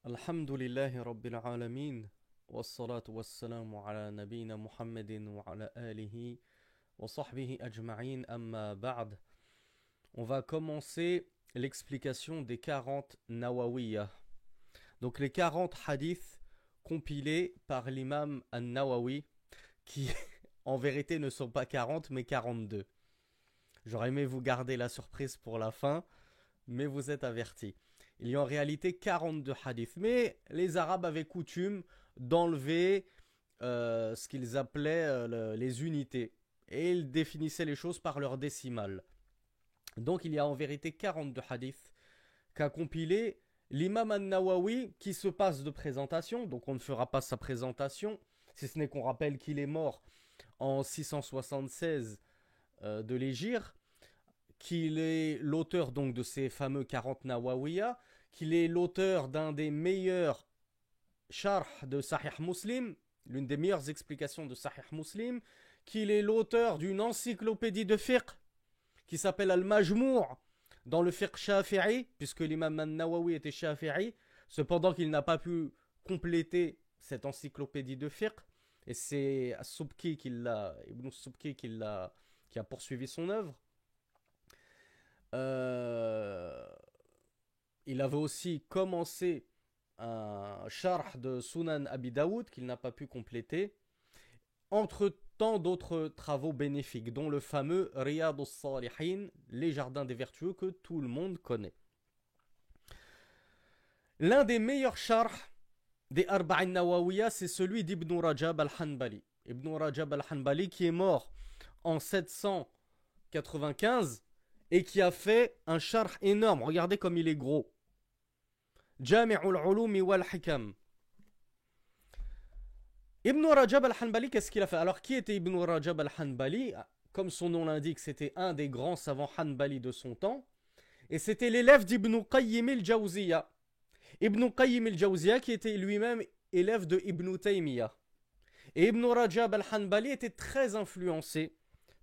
Alhamdulillahi Rabbil Alamin. Wassalatu wassalamu ala nabina Muhammadin wa ala alihi wa sahbihi ajma'in amma ba'd. On va commencer l'explication des 40 Nawawiyah. Donc les 40 hadiths compilés par l'imam An-Nawawi qui en vérité ne sont pas 40 mais 42. J'aurais aimé vous garder la surprise pour la fin, mais vous êtes avertis. Il y a en réalité 42 hadiths. Mais les Arabes avaient coutume d'enlever ce qu'ils appelaient les unités. Et ils définissaient les choses par leur décimale. Donc il y a en vérité 42 hadiths qu'a compilé l'imam An-Nawawi qui se passe de présentation. Donc on ne fera pas sa présentation, si ce n'est qu'on rappelle qu'il est mort en 676 de l'Hégire, qu'il est l'auteur donc de ces fameux 40 Nawawiyah, qu'il est l'auteur d'un des meilleurs sharh de Sahih Muslim, l'une des meilleures explications de Sahih Muslim, qu'il est l'auteur d'une encyclopédie de fiqh qui s'appelle Al-Majmou' dans le fiqh shafi'i, puisque l'imam An-Nawawi était shafi'i, cependant qu'il n'a pas pu compléter cette encyclopédie de fiqh, et c'est As-Subki Ibn Subki qui a poursuivi son œuvre. Il avait aussi commencé un sharh de Sunan Abi Daoud qu'il n'a pas pu compléter, entre tant d'autres travaux bénéfiques, dont le fameux Riyad al-Salihin, les jardins des vertueux que tout le monde connaît. L'un des meilleurs sharhs des Arba'in Nawawiyah, c'est celui d'Ibn Rajab al-Hanbali. Ibn Rajab al-Hanbali qui est mort en 795 et qui a fait un sharh énorme. Regardez comme il est gros. Jami'ul Ulumi wal Hikam. Ibn Rajab al-Hanbali, qu'est-ce qu'il a fait? Alors, qui était Ibn Rajab al-Hanbali? Comme son nom l'indique, c'était un des grands savants Hanbali de son temps. Et c'était l'élève d'Ibn Qayyim al-Jawziyya. Ibn Qayyim al-Jawziyya qui était lui-même élève de Ibn Taymiyyah. Et Ibn Rajab al-Hanbali était très influencé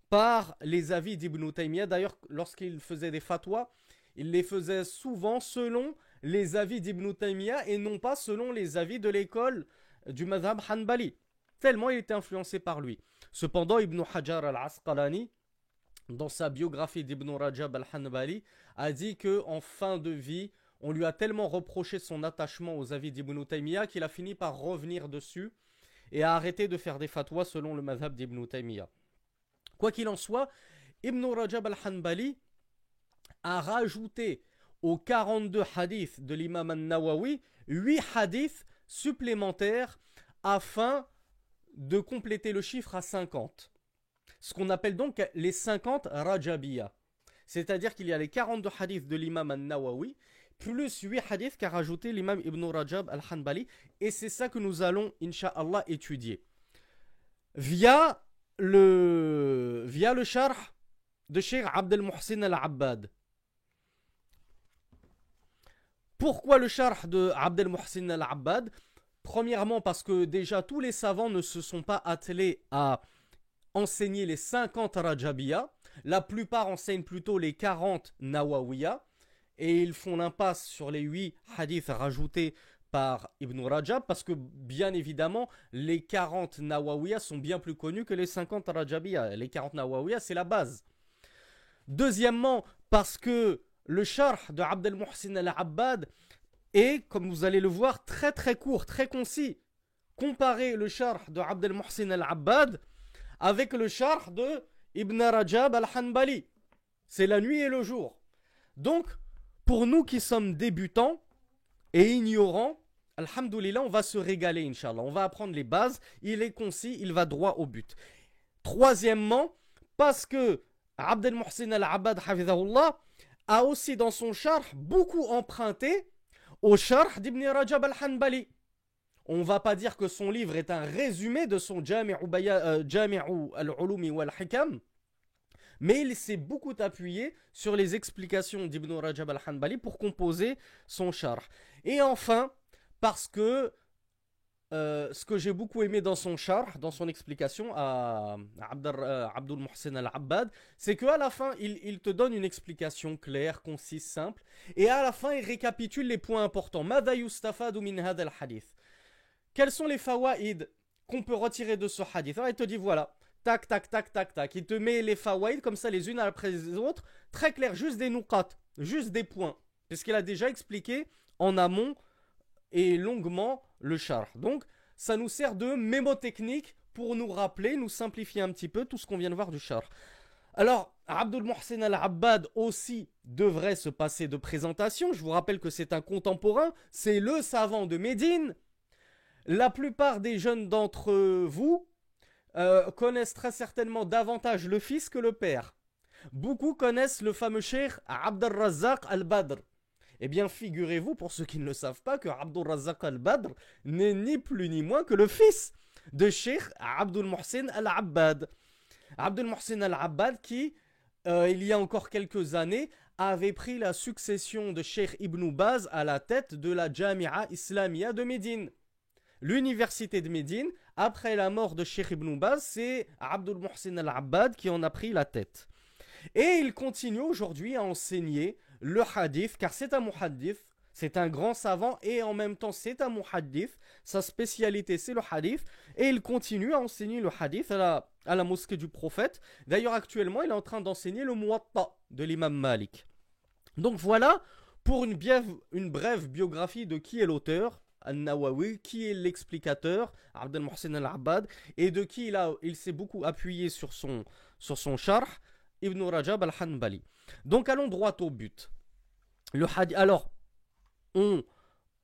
par les avis d'Ibn Taymiyyah. D'ailleurs, lorsqu'il faisait des fatwas, il les faisait souvent selon les avis d'Ibn Taymiyyah et non pas selon les avis de l'école du madhab Hanbali. Tellement il était influencé par lui. Cependant, Ibn Hajar al-Asqalani, dans sa biographie d'Ibn Rajab al-Hanbali, a dit qu'en fin de vie, on lui a tellement reproché son attachement aux avis d'Ibn Taymiyyah qu'il a fini par revenir dessus et a arrêté de faire des fatwas selon le madhab d'Ibn Taymiyyah. Quoi qu'il en soit, Ibn Rajab al-Hanbali a rajouté aux 42 hadiths de l'imam An-Nawawi 8 hadiths supplémentaires afin de compléter le chiffre à 50. Ce qu'on appelle donc les 50 Rajabiyah. C'est-à-dire qu'il y a les 42 hadiths de l'imam An-Nawawi plus 8 hadiths qu'a rajouté l'imam Ibn Rajab al-Hanbali. Et c'est ça que nous allons, incha'Allah, étudier. Via le sharh de Cheikh Abd al-Muhsin al-Abbad. Pourquoi le sharh de Abd al-Muhsin al-Abbad? Premièrement parce que déjà tous les savants ne se sont pas attelés à enseigner les 50 Rajabiyah. La plupart enseignent plutôt les 40 Nawawiyah. Et ils font l'impasse sur les 8 hadiths rajoutés par Ibn Rajab parce que bien évidemment les 40 Nawawiyah sont bien plus connus que les 50 Rajabiyah. Les 40 Nawawiyah c'est la base. Deuxièmement parce que le sharh de Abd al-Muhsin al-Abbad est, comme vous allez le voir, très très court, très concis. Comparez le sharh de Abd al-Muhsin al-Abbad avec le sharh de Ibn Rajab al-Hanbali. C'est la nuit et le jour. Donc, pour nous qui sommes débutants et ignorants, alhamdoulilah, on va se régaler, inch'Allah. On va apprendre les bases. Il est concis, il va droit au but. Troisièmement, parce que Abd al-Muhsin al-Abbad, hafidhahullah, a aussi dans son sharh beaucoup emprunté au sharh d'Ibn Rajab al-Hanbali. On ne va pas dire que son livre est un résumé de son Jami'u al-Ulumi wal-Hikam, mais il s'est beaucoup appuyé sur les explications d'Ibn Rajab al-Hanbali pour composer son sharh. Et enfin, parce que ce que j'ai beaucoup aimé dans son charh, dans son explication à Abdul Muhsin al-Abbad, c'est qu'à la fin, il te donne une explication claire, concise, simple, et à la fin, il récapitule les points importants. Mada yustafadu min hadha al-hadith. Quels sont les fawaïd qu'on peut retirer de ce hadith? Alors, il te dit voilà, tac, tac, tac, tac, tac. Il te met les fawaïd comme ça, les unes après les autres, très clair, juste des nuqat, juste des points. Parce qu'il a déjà expliqué en amont et longuement le charh. Donc, ça nous sert de mémotechnique pour nous rappeler, nous simplifier un petit peu tout ce qu'on vient de voir du charh. Alors, Abdul Muhsin al-Abbad aussi devrait se passer de présentation. Je vous rappelle que c'est un contemporain, c'est le savant de Médine. La plupart des jeunes d'entre vous connaissent très certainement davantage le fils que le père. Beaucoup connaissent le fameux cheikh Abd al-Razzaq al-Badr. Eh bien, figurez-vous, pour ceux qui ne le savent pas, que Abdul Razzaq al-Badr n'est ni plus ni moins que le fils de Cheikh Abdul Muhsin al-Abbad. Abdul Muhsin al-Abbad qui, il y a encore quelques années, avait pris la succession de Cheikh Ibn Baz à la tête de la Jami'a Islamia de Médine. L'université de Médine, après la mort de Cheikh Ibn Baz, c'est Abdul Muhsin al-Abbad qui en a pris la tête. Et il continue aujourd'hui à enseigner le hadith, car c'est un muhaddith, c'est un grand savant et en même temps c'est un muhaddith, sa spécialité c'est le hadith, et il continue à enseigner le hadith à la mosquée du prophète. D'ailleurs actuellement il est en train d'enseigner le Muwatta de l'imam Malik. Donc voilà pour une brève biographie de qui est l'auteur, Al-Nawawi, qui est l'explicateur, Abdel Muhsin al-Abbad, et de qui il s'est beaucoup appuyé sur son charh, Ibn Rajab al-Hanbali. Donc allons droit au but. Le hadith. Alors, on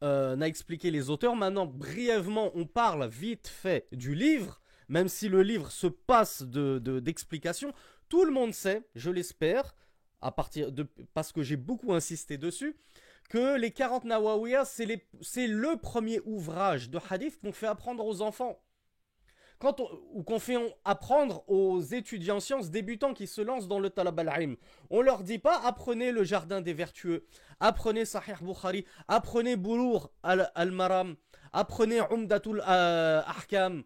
a expliqué les auteurs. Maintenant, brièvement, on parle vite fait du livre, même si le livre se passe d'explications. Tout le monde sait, je l'espère, parce que j'ai beaucoup insisté dessus, que les 40 Nawawiyah, c'est le premier ouvrage de hadith qu'on fait apprendre aux enfants. Ou qu'on fait apprendre aux étudiants en sciences débutants qui se lancent dans le talab al-ilm. On leur dit pas apprenez le jardin des vertueux, apprenez Sahih Bukhari, apprenez Boulour al-Maram, apprenez Umdatul Ahkam.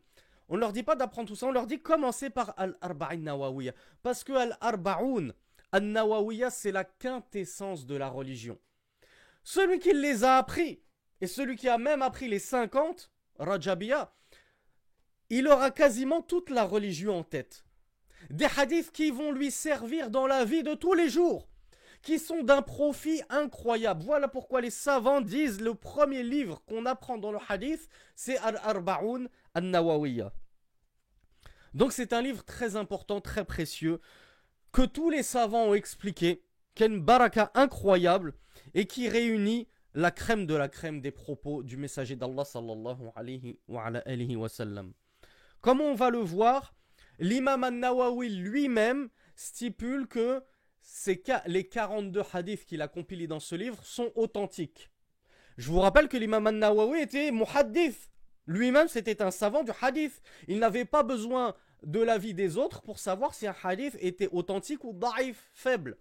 On leur dit pas d'apprendre tout ça, on leur dit commencez par al-Arba'in Nawawiyah. Parce que al-Arba'oun al-Nawawiyah, c'est la quintessence de la religion. Celui qui les a appris, et celui qui a même appris les 50, Rajabiyah, il aura quasiment toute la religion en tête. Des hadiths qui vont lui servir dans la vie de tous les jours, qui sont d'un profit incroyable. Voilà pourquoi les savants disent le premier livre qu'on apprend dans le hadith, c'est Al-Arba'oun Al-Nawawiyah. Donc c'est un livre très important, très précieux, que tous les savants ont expliqué, qui a une baraka incroyable et qui réunit la crème de la crème des propos du messager d'Allah sallallahu alayhi wa sallam. Comme on va le voir, l'imam al-Nawawi lui-même stipule que les 42 hadiths qu'il a compilés dans ce livre sont authentiques. Je vous rappelle que l'imam al-Nawawi était muhaddith. Lui-même, c'était un savant du hadith. Il n'avait pas besoin de l'avis des autres pour savoir si un hadith était authentique ou da'if, faible.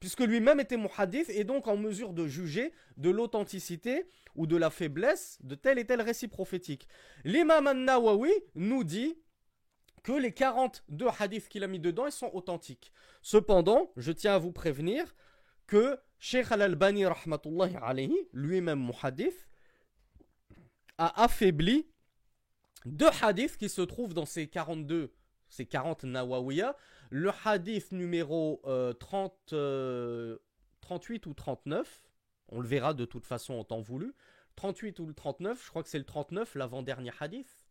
Puisque lui-même était muhaddith et donc en mesure de juger de l'authenticité ou de la faiblesse de tel et tel récit prophétique. L'imam al-Nawawi nous dit que les 42 hadiths qu'il a mis dedans, ils sont authentiques. Cependant, je tiens à vous prévenir que Cheikh al-Albani, rahmatullahi alayhi, lui-même muhaddith, a affaibli 2 hadiths qui se trouvent dans ces 40 Nawawiyah. Le hadith numéro 38 ou 39, on le verra de toute façon en temps voulu. 38 ou le 39, je crois que c'est le 39, l'avant-dernier hadith.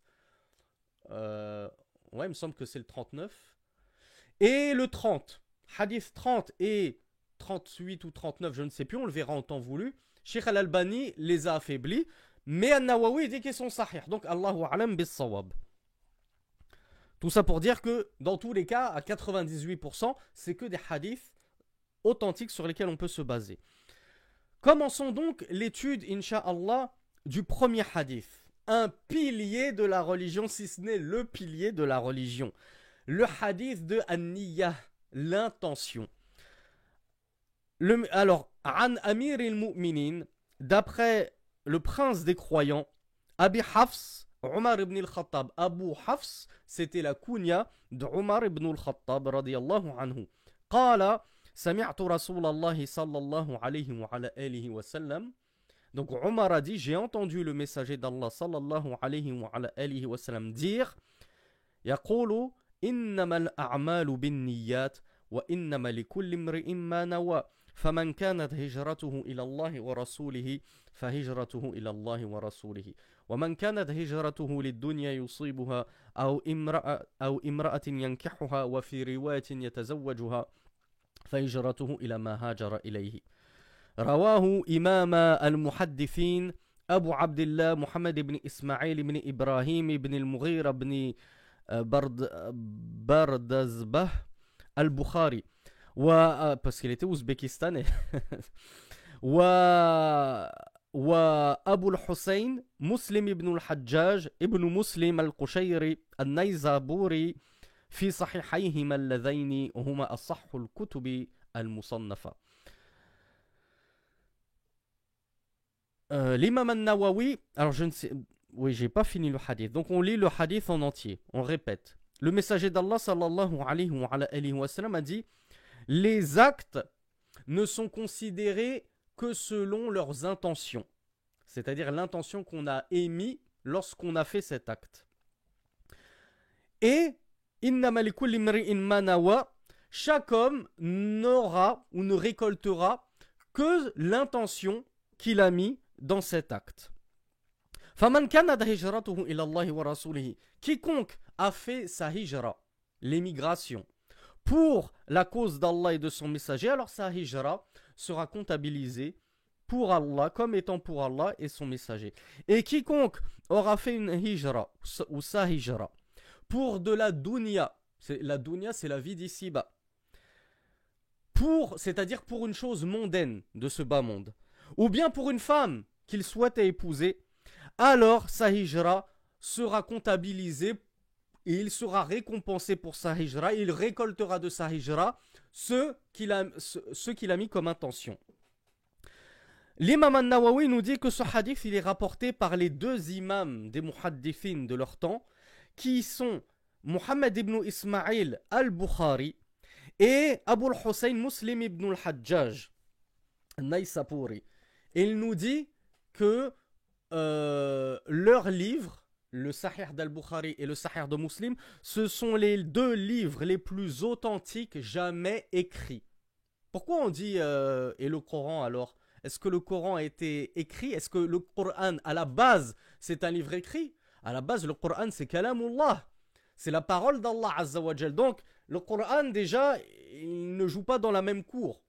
Ouais, il me semble que c'est le 39. Et le 30. Hadith 30 et 38 ou 39, je ne sais plus, on le verra en temps voulu. Cheikh al-Albani les a affaiblis, mais al-Nawawi dit qu'ils sont sahih. Donc, Allahu a'lam bis-sawab. Tout ça pour dire que, dans tous les cas, à 98%, c'est que des hadiths authentiques sur lesquels on peut se baser. Commençons donc l'étude, incha'Allah, du premier hadith. Un pilier de la religion, si ce n'est le pilier de la religion. Le hadith de An-Niyyah, l'intention. Alors, An Amir al-Mu'minin, d'après le prince des croyants, Abi Hafs Omar ibn al-Khattab. Abu Hafs, c'était la kunya de Omar ibn al-Khattab radiyallahu anhu. قال سمعت رسول الله صلى الله عليه وعلى آله وسلم. Donc Omar a dit, j'ai entendu le messager d'Allah sallallahu alayhi wa alihi wa sallam dire يقول إنما الأعمال بالنيات وإنما لكل امرئ ما نوى فمن كانت هجرته إلى الله ورسوله فهجرته إلى الله ورسوله ومن كانت هجرته للدنيا يصيبها أو امرأة ينكحها وفي رواية يتزوجها فهجرته إلى ما هاجر إليه. رواه إمام المحدثين أبو عبد الله محمد بن إسماعيل بن إبراهيم بن المغيرة بن بردزبه البخاري parce qu'il était ouzbékistanais وأبو الحسين مسلم بن الحجاج ابن مسلم القشيري النيزابوري في صحيحيهما اللذين هما أصح الكتب المصنفة. L'imam al-Nawawi, alors je ne sais, oui, j'ai pas fini le hadith, donc on lit le hadith en entier, on répète. Le messager d'Allah sallallahu alayhi wa sallam a dit, les actes ne sont considérés que selon leurs intentions, c'est-à-dire l'intention qu'on a émise lorsqu'on a fait cet acte. Et innama likulli imri'in ma nawa, chaque homme n'aura ou ne récoltera que l'intention qu'il a mis dans cet acte. Faman kanat hijratuhu ila Allah wa rasulihi, quiconque a fait sa hijra, l'émigration, pour la cause d'Allah et de son messager, alors sa hijra sera comptabilisée pour Allah, comme étant pour Allah et son messager. Et quiconque aura fait une hijra, ou sa hijra, pour de la dunya, la dunya c'est la vie d'ici-bas, c'est-à-dire pour une chose mondaine de ce bas monde, ou bien pour une femme qu'il souhaite épouser, alors sa hijra sera comptabilisée et il sera récompensé pour sa hijra, et il récoltera de sa hijra ce qu'il a mis comme intention. L'imam al-Nawawi nous dit que ce hadith il est rapporté par les deux imams des muhaddithin de leur temps, qui sont Muhammad ibn Ismail al-Bukhari et Abu al-Hussein Muslim ibn al-Hajjaj al-Naysapuri. Et il nous dit que leurs livres, le Sahih d'Al-Bukhari et le Sahih de Muslim, ce sont les deux livres les plus authentiques jamais écrits. Pourquoi on dit et le Coran alors? Est-ce que le Coran a été écrit? Est-ce que le Coran à la base c'est un livre écrit? À la base le Coran c'est Kalamullah, c'est la parole d'Allah Azza wa Jal. Donc le Coran déjà il ne joue pas dans la même cour.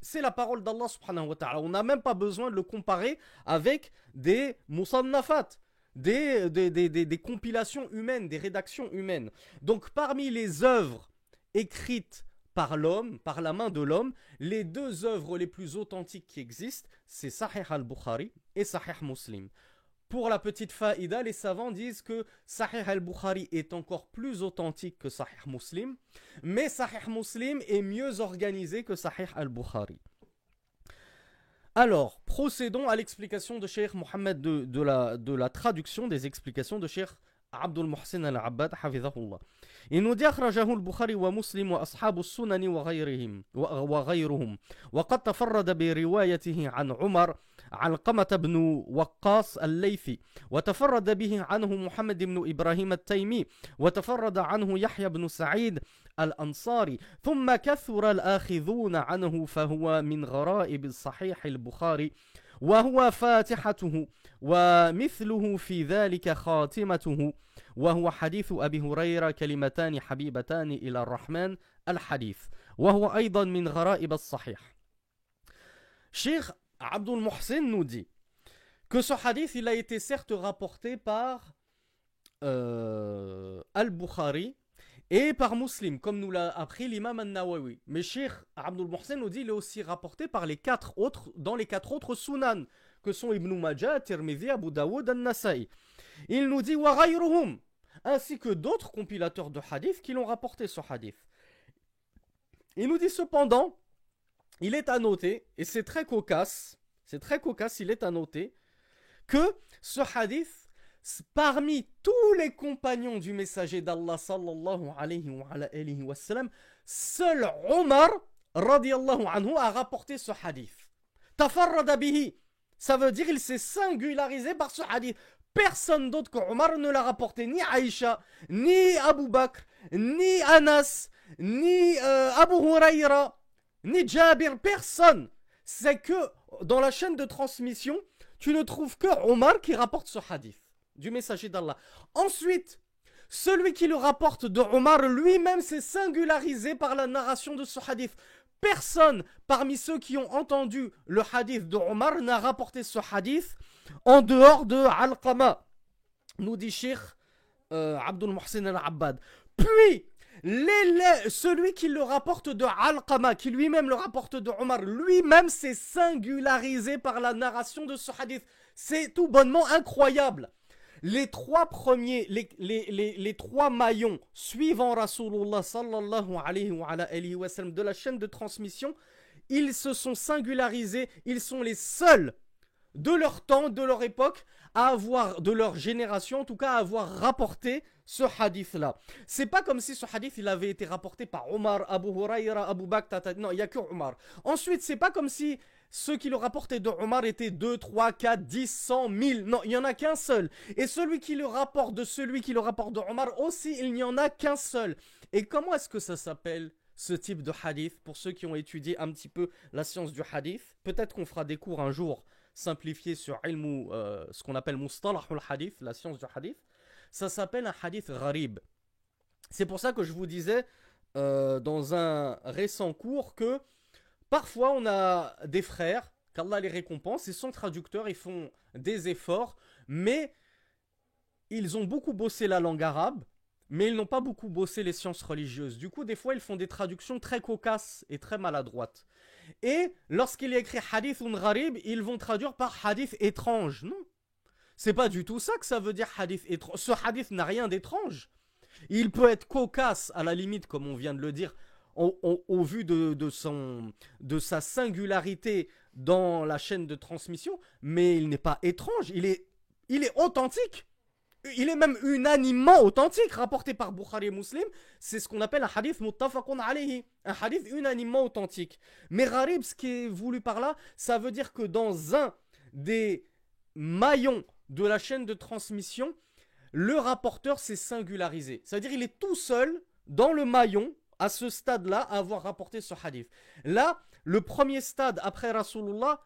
C'est la parole d'Allah subhanahu wa ta'ala. On n'a même pas besoin de le comparer avec des musannafat, des compilations humaines, des rédactions humaines. Donc parmi les œuvres écrites par l'homme, par la main de l'homme, les deux œuvres les plus authentiques qui existent, c'est Sahih al-Bukhari et Sahih Muslim. Pour la petite faïda, les savants disent que Sahih al-Bukhari est encore plus authentique que Sahih Muslim, mais Sahih Muslim est mieux organisé que Sahih al-Bukhari. Alors, procédons à l'explication de Cheikh Mohammed de la traduction des explications de Cheikh Abdul Muhsin al-Abbad, hafidhahullah. Il nous dit أخرجه البخاري ومسلم وأصحاب السنن وغيرهم وقد تفرد بروايته عن عمر علقمة بن وقاص الليثي وتفرد به عنه محمد بن إبراهيم التيمي وتفرد عنه يحيى بن سعيد الأنصاري ثم كثر الآخذون عنه فهو من غرائب صحيح البخاري وهو فاتحته ومثله في ذلك خاتمته وهو حديث أبي هريرة كلمتان حبيبتان إلى الرحمن الحديث وهو أيضا من غرائب الصحيح. Cheikh Abdul Muhsin nous dit que ce hadith il a été certes rapporté par Al-Bukhari et par Muslim, comme nous l'a appris l'imam al-Nawawi. Mais Cheikh Abdul Muhsin nous dit qu'il est aussi rapporté par dans les quatre autres sunan, que sont Ibn Majah, Tirmidhi, Abu Daoud, An-Nasa'i. Il nous dit wa ghayruhum, ainsi que d'autres compilateurs de hadith qui l'ont rapporté ce hadith. Il nous dit cependant, il est à noter, et c'est très cocasse, il est à noter que ce hadith parmi tous les compagnons du messager d'Allah sallallahu alayhi wa sallam, seul Omar radiyallahu anhu a rapporté ce hadith. Tafarrada bihi, ça veut dire il s'est singularisé par ce hadith. Personne d'autre que Omar ne l'a rapporté, ni Aïcha, ni Abu Bakr, ni Anas, ni Abu Huraira, ni Jabir, personne. C'est que dans la chaîne de transmission, tu ne trouves que Omar qui rapporte ce hadith du messager d'Allah. Ensuite, celui qui le rapporte de Omar lui-même s'est singularisé par la narration de ce hadith. Personne parmi ceux qui ont entendu le hadith de Omar n'a rapporté ce hadith en dehors de Alqama, nous dit Cheikh Abdul Muhsin al-Abbad. Puis, celui qui le rapporte de Alqama, qui lui-même le rapporte de Omar, lui-même s'est singularisé par la narration de ce hadith. C'est tout bonnement incroyable. Les trois premiers, les trois maillons suivant Rasulullah sallallahu alayhi wa sallam de la chaîne de transmission, ils se sont singularisés, ils sont les seuls de leur temps, de leur époque, à avoir, de leur génération en tout cas, à avoir rapporté ce hadith-là. C'est pas comme si ce hadith il avait été rapporté par Omar, Abu Huraira, Abu Bakr, non, il n'y a que Omar. Ensuite, c'est pas comme si ceux qui le rapportaient de Omar étaient 2, 3, 4, 10, 100, 1000. Non, il n'y en a qu'un seul. Et celui qui le rapporte de celui qui le rapporte de Omar aussi, il n'y en a qu'un seul. Et comment est-ce que ça s'appelle ce type de hadith? Pour ceux qui ont étudié un petit peu la science du hadith, peut-être qu'on fera des cours un jour simplifiés sur ce qu'on appelle mustalah al-hadith, la science du hadith. Ça s'appelle un hadith gharib. C'est pour ça que je vous disais dans un récent cours que parfois on a des frères, qu'Allah les récompense, ils sont traducteurs, ils font des efforts, mais ils ont beaucoup bossé la langue arabe, mais ils n'ont pas beaucoup bossé les sciences religieuses. Du coup, des fois, ils font des traductions très cocasses et très maladroites. Et lorsqu'il y a écrit hadith ou gharib, ils vont traduire par hadith étrange. Non, c'est pas du tout ça que ça veut dire hadith étrange. Ce hadith n'a rien d'étrange. Il peut être cocasse à la limite, comme on vient de le dire, au vu de sa singularité dans la chaîne de transmission, mais il n'est pas étrange, il est authentique. Il est même unanimement authentique, rapporté par Bukhari et Muslim. C'est ce qu'on appelle un hadith muttafaqun alayhi, un hadith unanimement authentique. Mais gharib, ce qui est voulu par là, ça veut dire que dans un des maillons de la chaîne de transmission, le rapporteur s'est singularisé. Ça veut dire qu'il est tout seul dans le maillon, à ce stade-là, à avoir rapporté ce hadith. Là, le premier stade après Rasulullah,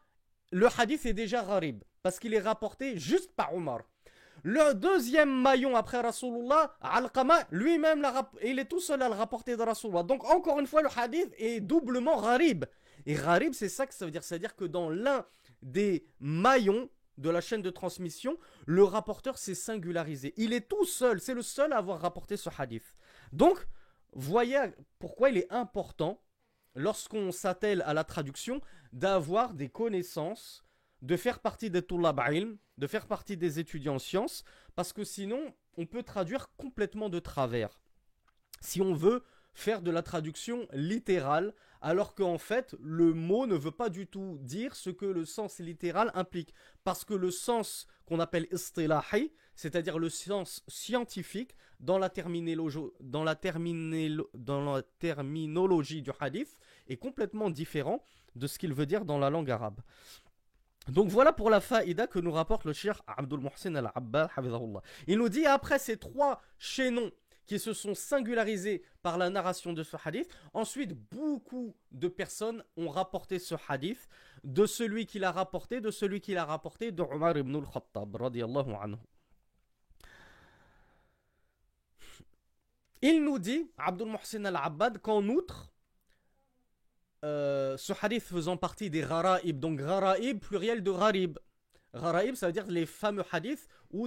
le hadith est déjà gharib, parce qu'il est rapporté juste par Omar. Le deuxième maillon après Rasulullah, Alqama, lui-même, il est tout seul à le rapporter de Rasulullah. Donc, encore une fois, le hadith est doublement gharib. Et gharib, c'est ça que ça veut dire. C'est-à-dire que dans l'un des maillons de la chaîne de transmission, le rapporteur s'est singularisé. Il est tout seul, c'est le seul à avoir rapporté ce hadith. Donc, voyez pourquoi il est important, lorsqu'on s'attelle à la traduction, d'avoir des connaissances, de faire partie des tullab ilm, de faire partie des étudiants en sciences, parce que sinon, on peut traduire complètement de travers. Si on veut faire de la traduction littérale, alors qu'en fait, le mot ne veut pas du tout dire ce que le sens littéral implique. Parce que le sens qu'on appelle istilahi, c'est-à-dire le sens scientifique, dans la terminologie du hadith, est complètement différent de ce qu'il veut dire dans la langue arabe. Donc voilà pour la faïda que nous rapporte le cheikh Abdul Muhsin al-Abbad, hafidhahullah. Il nous dit, après ces trois chaînons qui se sont singularisés par la narration de ce hadith, ensuite beaucoup de personnes ont rapporté ce hadith de celui qui l'a rapporté, de Omar ibn al-Khattab, radiyallahu anhu. Il nous dit, Abdul Muhsin al-Abbad, qu'en outre, ce hadith faisant partie des gharaib, donc gharaib pluriel de gharib. Gharaib, ça veut dire les fameux hadiths où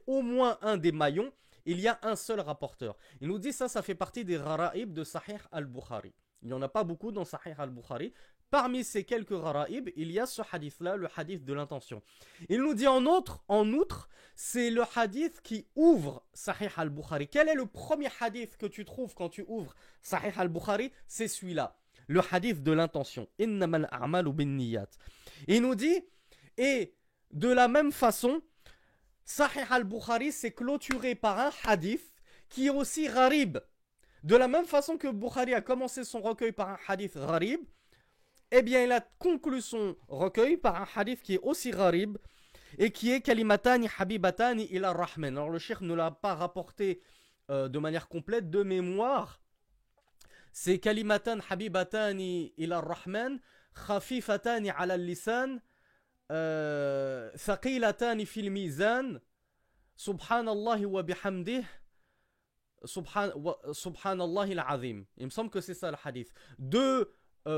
au moins un des maillons, il y a un seul rapporteur. Il nous dit ça fait partie des gharaib de Sahih al-Bukhari. Il n'y en a pas beaucoup dans Sahih al-Bukhari. Parmi ces quelques gharaib, il y a ce hadith-là, le hadith de l'intention. Il nous dit en outre, c'est le hadith qui ouvre Sahih al-Bukhari. Quel est le premier hadith que tu trouves quand tu ouvres Sahih al-Bukhari? C'est celui-là, le hadith de l'intention. Innamal a'malu binniyat. Il nous dit, et de la même façon, Sahih al-Bukhari s'est clôturé par un hadith qui est aussi gharib. De la même façon que Bukhari a commencé son recueil par un hadith gharib, eh bien il a conclu son recueil par un hadith qui est aussi gharib et qui est kalimatani habibatani ila rahman. Alors le cheikh ne l'a pas rapporté de manière complète de mémoire. C'est kalimatan habibatani ila rahman khafifatani ala lisan thaqilatani fil mizan subhanallah wa bihamdih subhanallah al-azim. Il me semble que c'est ça le hadith. Deux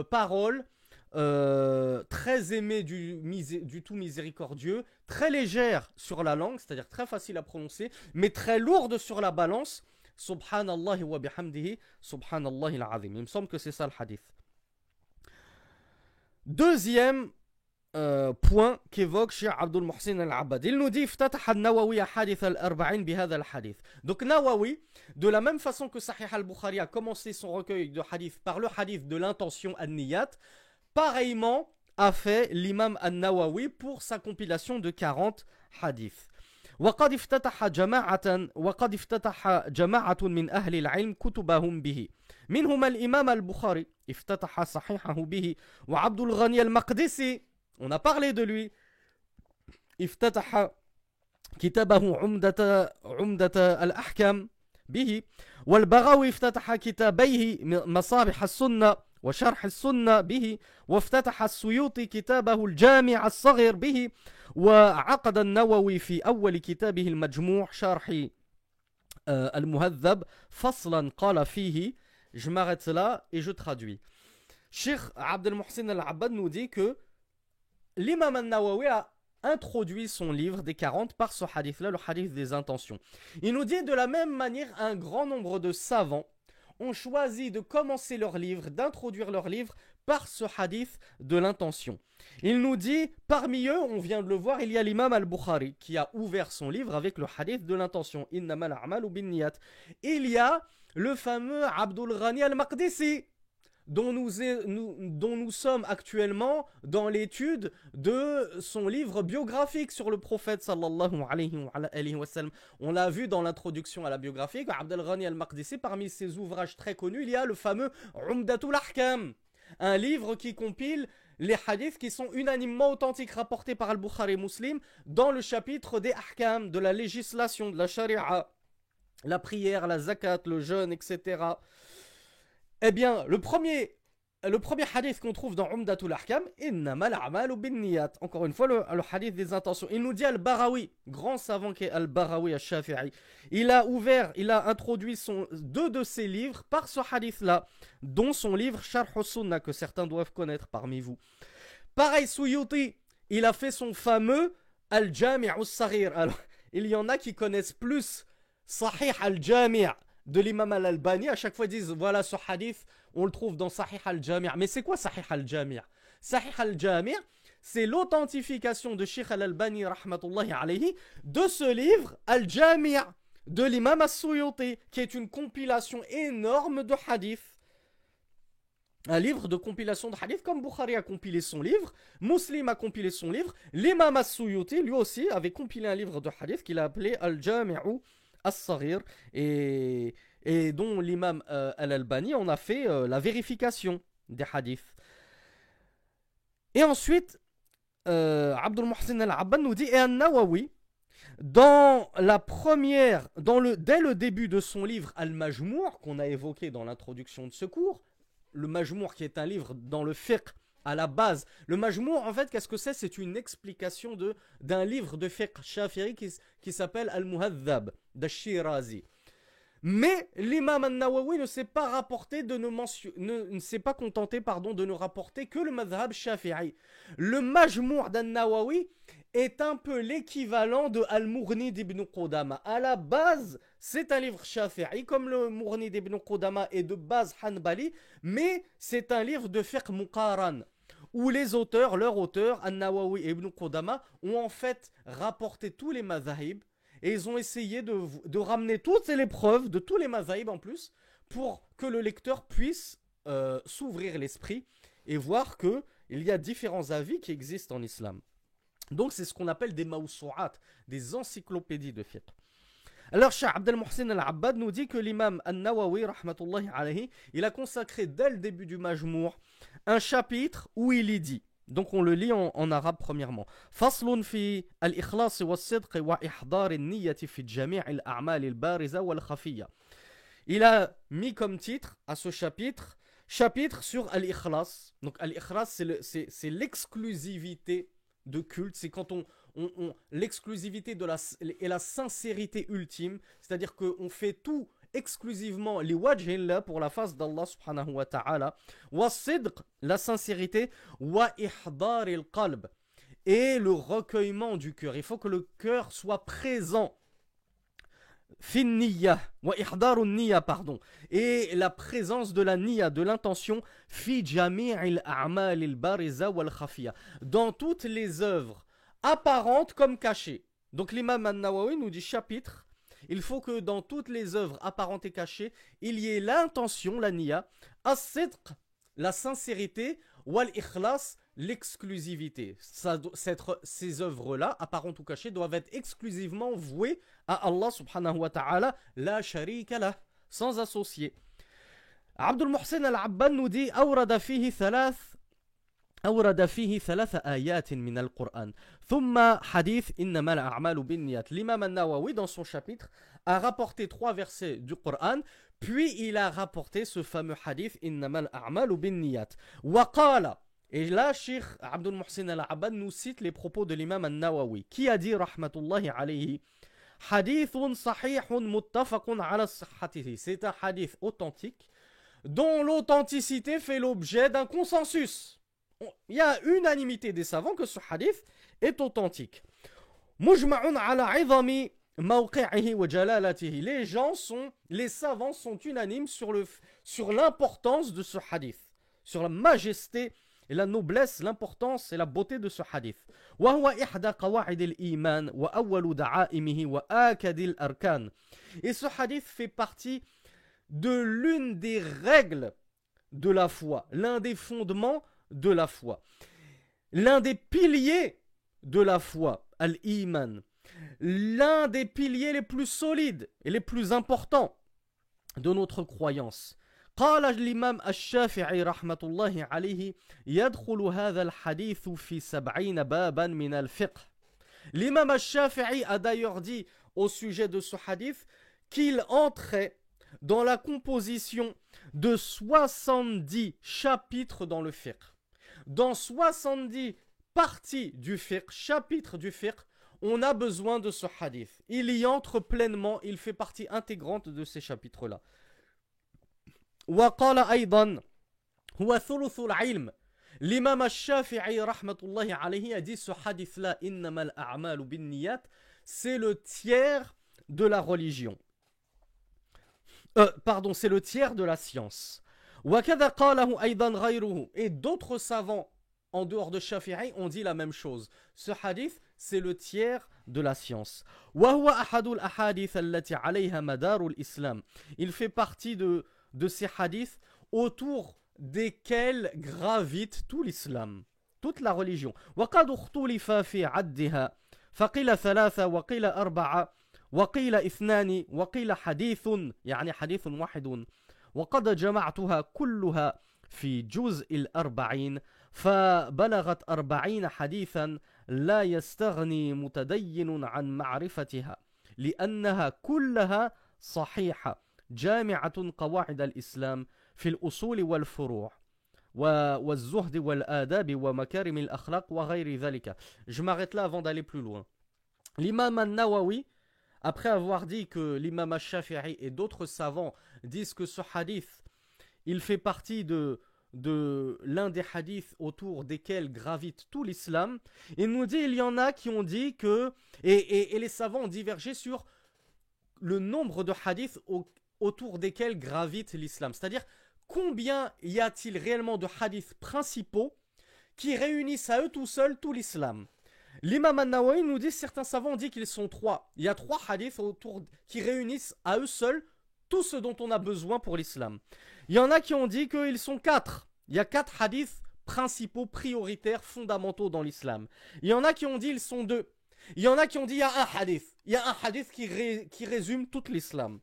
paroles très aimées du tout miséricordieux, très légères sur la langue, c'est-à-dire très facile à prononcer, mais très lourdes sur la balance. Subhanallah wa bihamdihi, subhanallah al-azim. Il me semble que c'est ça le hadith. Deuxième point qu'évoque Cheikh Abdul Muhsin al-Abbad. Il nous dit افتتح النووي حديث الأربعين بهذا الحديث. Donc Nawawi, de la même façon que Sahih al-Bukhari a commencé son recueil de hadith par le hadith de l'intention an-niyat, pareillement a fait l'imam an-Nawawi pour sa compilation de 40 hadiths. وقد افتتح جماعة من أهل العلم كتبهم به منهم الإمام البخاري افتتح صحيحه به وعبد الغني المقدسي on a parlé de lui افتتح كتابه عمدة الأحكام به والبغوي افتتح كتابيه مصابيح السنة وشرح السنة به وافتتح السيوطي كتابه الجامع الصغير به وعقد النووي في أول كتابه المجموع شرح المهذب فصلا قال فيه je m'arrête là et je traduis. Cheikh Abdel Muhsin al-Abbad nous dit que l'imam al-Nawawi a introduit son livre des 40 par ce hadith-là, le hadith des intentions. Il nous dit de la même manière, un grand nombre de savants ont choisi de commencer leur livre, d'introduire leur livre par ce hadith de l'intention. Il nous dit, parmi eux, on vient de le voir, il y a l'imam al-Bukhari qui a ouvert son livre avec le hadith de l'intention. Innamal a'malu binniyat. Il y a le fameux Abdul Ghani al-Maqdisi, dont nous sommes actuellement dans l'étude de son livre biographique sur le prophète sallallahu alayhi wa sallam. On l'a vu dans l'introduction à la biographie, Abdul Ghani al-Maqdisi, parmi ses ouvrages très connus, il y a le fameux Umdatul Ahkam, un livre qui compile les hadiths qui sont unanimement authentiques rapportés par Al-Bukhari Muslim dans le chapitre des Ahkam, de la législation, de la sharia, la prière, la zakat, le jeûne, etc. Eh bien, le premier hadith qu'on trouve dans Umdatul Ahkam, Innamal a'malu binniyat. Encore une fois, le hadith des intentions. Il nous dit Al-Barawi, grand savant qui est Al-Barawi al-Shafi'i. Il a introduit deux de ses livres par ce hadith-là, dont son livre Sharh al-Sunnah, que certains doivent connaître parmi vous. Pareil, Suyuti, il a fait son fameux Al-Jami' al-Saghir. Alors, il y en a qui connaissent plus Sahih al-Jami' de l'imam al-Albani. À chaque fois ils disent voilà ce hadith on le trouve dans Sahih al-Jami'. Mais c'est quoi Sahih al-Jami'? Sahih al-Jami' c'est l'authentification de Sheikh al-Albani rahmatullahi alayhi de ce livre al-Jami' de l'imam as-Suyuti, qui est une compilation énorme de hadiths. Un livre de compilation de hadiths, comme Bukhari a compilé son livre, Muslim a compilé son livre, l'imam as-Suyuti lui aussi avait compilé un livre de hadiths qu'il a appelé al-Jami'u as-Saghir, et dont l'imam al-Albani en a fait la vérification des hadiths. Et ensuite, Abdul Muhsin al-Abbad nous dit, et An-Nawawi, dès le début de son livre Al-Majmour, qu'on a évoqué dans l'introduction de ce cours, le Majmour qui est un livre dans le fiqh à la base. Le Majmour, en fait, qu'est-ce que c'est? C'est une explication d'un livre de fiqh shafi'i qui s'appelle Al-Muhadhab d'Ash-Shirazi. Mais l'imam al-Nawawi ne s'est pas contenté de ne rapporter que le madhhab shafi'i. Le Majmour d'An-Nawawi est un peu l'équivalent de Al-Mughni d'Ibn Qudama. À la base, c'est un livre shafi'i, comme le Mughni d'Ibn Qudama est de base hanbali, mais c'est un livre de fiqh muqaran, où leurs auteurs, An-Nawawi et Ibn Qudama, ont en fait rapporté tous les madhahib, et ils ont essayé de ramener toutes les preuves de tous les mazahib en plus, pour que le lecteur puisse s'ouvrir l'esprit et voir qu'il y a différents avis qui existent en islam. Donc c'est ce qu'on appelle des mawsu'at, des encyclopédies de fiqh. Alors Cheikh Abdel Mohsen Al-Abbad nous dit que l'imam An-Nawawi, rahmatullahi alayhi, il a consacré dès le début du Majmour un chapitre où il y dit, donc on le lit en arabe premièrement, Faslun fi al-ikhlas wa al-sidq wa ihdar al-niyyati fi jami' al-a'mal al-bariza wal khafiyya. Il a mis comme titre à ce chapitre, chapitre sur al-ikhlas. Donc al-ikhlas c'est l'exclusivité de culte, c'est quand l'exclusivité et la sincérité ultime, c'est-à-dire qu'on fait tout exclusivement li wajhillah, pour la face d'Allah subhanahu wa ta'ala, wa sidq, la sincérité, wa ihdar al-qalb, et le recueillement du cœur. Il faut que le cœur soit présent. Fin niyya, wa ihdarun niyya, pardon, et la présence de la niyya, de l'intention, fi jami'il a'mal al-bariza wal khafiyya, dans toutes les œuvres apparentes comme cachées. Donc l'imam An-Nawawi nous dit chapitre, il faut que dans toutes les œuvres apparentes et cachées, il y ait l'intention, la niyya, as-sidq, la sincérité, wal ikhlas, l'exclusivité. Ces œuvres-là, apparentes ou cachées, doivent être exclusivement vouées à Allah subhanahu wa ta'ala, la sharika lah, sans associé. Abdul Mohsen Al-Abbad nous dit أورد فيه ثلاث آيات من القرآن ثم حديث إنما الأعمال بالنيات. L'imam An-Nawawi, dans son chapitre, a rapporté 3 versets du Coran, puis il a rapporté ce fameux hadith إنما الأعمال بالنيات. وقال, et là, Cheikh Abdul Mohsen Al-Abbad nous cite les propos de l'imam An-Nawawi, qui a dit, rahmatullahi alayhi, hadithun sahihun muttafaqun ala sihhatihi. C'est un hadith authentique, dont l'authenticité fait l'objet d'un consensus. Il y a unanimité des savants que ce hadith est authentique. Mujma'un ala 'idhami mawqi'ihi wa jalalatihi. Les savants sont unanimes sur l'importance de ce hadith, sur la majesté et la noblesse, l'importance et la beauté de ce hadith. وهو إحدى قواعد الإيمان وأول دعائمه وآكد الأركان. Et ce hadith fait partie de l'une des règles de la foi, l'un des fondements de la foi, l'un des piliers de la foi, al-Iman, l'un des piliers les plus solides et les plus importants de notre croyance. قال الإمام الشافعي رحمة الله عليه يدخل هذا الحديث في 70 بابا من الفقه. L'imam al-Shafi'i a d'ailleurs dit au sujet de ce hadith qu'il entrait dans la composition de 70 chapitres dans le fiqh. Dans 70 parties du fiqh, chapitres du fiqh, on a besoin de ce hadith. Il y entre pleinement, il fait partie intégrante de ces chapitres-là. وقال أيضا هو ثلث العلم. L'imam al-Shafi'i rahmatullahi alayhi a dit ce hadith-là, إنما الأعمال بالنيات, c'est le tiers de la religion. C'est le tiers de la science. وكذا قاله أيضا غيره. Et d'autres savants en dehors de Shafi'i ont dit la même chose. Ce hadith, c'est le tiers de la science. وهو أحد الأحاديث التي عليها مدار الإسلام. Il fait partie de ces hadiths autour desquels gravite tout l'islam, toute la religion. وقد اختلف في عدها فقيل 3 وقيل 4 وقيل 2 وقيل حديث يعني حديث واحد وقد جمعتها كلها في جزء 40 فبلغت 40 حديثا لا يستغني متدين عن معرفتها لأنها كلها صحيحة جامعة قواعد الإسلام في الأصول والفروع والزهد والآداب ومكارم الأخلاق وغير ذلك. Je m'arrête là avant d'aller plus loin. L'imam An-Nawawi, après avoir dit que l'imam al-Shafi'i et d'autres savants disent que ce hadith, il fait partie de l'un des hadiths autour desquels gravite tout l'islam, il nous dit il y en a qui ont dit que, et les savants ont divergé sur le nombre de hadiths autour desquels gravite l'islam. C'est-à-dire, combien y a-t-il réellement de hadiths principaux qui réunissent à eux tout seuls tout l'islam? L'imam An-Nawawi nous dit, certains savants ont dit qu'ils sont 3. Il y a 3 hadiths qui réunissent à eux seuls tout ce dont on a besoin pour l'islam. Il y en a qui ont dit qu'ils sont 4. Il y a 4 hadiths principaux, prioritaires, fondamentaux dans l'islam. Il y en a qui ont dit ils sont deux. Il y en a qui ont dit il y a un hadith. Il y a un hadith qui résume tout l'islam.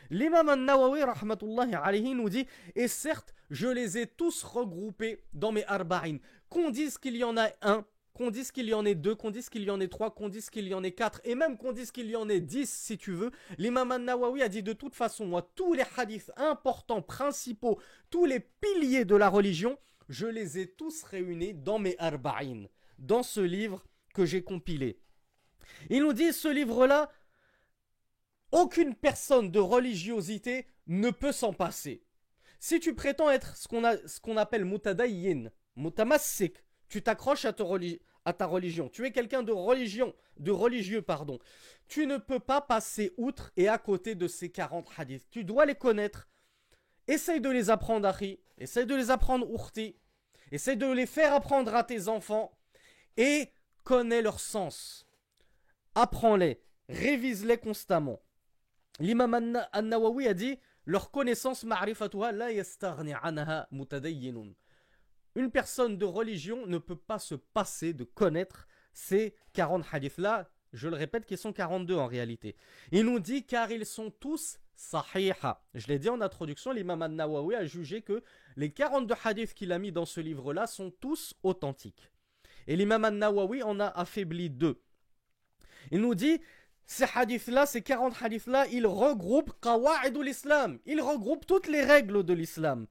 L'imam al-Nawawi rahmatullahi alayhi nous dit et certes je les ai tous regroupés dans mes arba'in. Qu'on dise qu'il y en a un, qu'on dise qu'il y en ait deux, qu'on dise qu'il y en ait trois, qu'on dise qu'il y en ait quatre, et même qu'on dise qu'il y en ait 10 si tu veux, l'imam al-Nawawi a dit de toute façon, moi, tous les hadiths importants, principaux, tous les piliers de la religion, je les ai tous réunis dans mes arba'in, dans ce livre que j'ai compilé. Il nous dit, ce livre-là, aucune personne de religiosité ne peut s'en passer. Si tu prétends être ce qu'on appelle mutadayyin, mutamassik, tu t'accroches à ta religion, tu es quelqu'un de religieux, tu ne peux pas passer outre et à côté de ces 40 hadiths. Tu dois les connaître. Essaye de les apprendre, Akhi. Essaye de les apprendre, Urti. Essaye de les faire apprendre à tes enfants. Et connais leur sens. Apprends-les. Révise-les constamment. L'imam an-Nawawi a dit leur connaissance ma'rifatuha la yastaghni anha mutadayyinun. Une personne de religion ne peut pas se passer de connaître ces 40 hadiths-là, je le répète, qui sont 42 en réalité. Il nous dit car ils sont tous sahiha. Je l'ai dit en introduction, l'imam an-Nawawi a jugé que les 42 hadiths qu'il a mis dans ce livre-là sont tous authentiques. Et l'imam an-Nawawi en a affaibli 2. Il nous dit ces hadiths-là, ces 40 hadiths-là, ils regroupent qawa'idul islam. Ils regroupent toutes les règles de l'islam.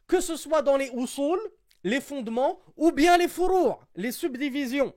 Que ce soit dans les usul, les fondements, ou bien les furu', les subdivisions.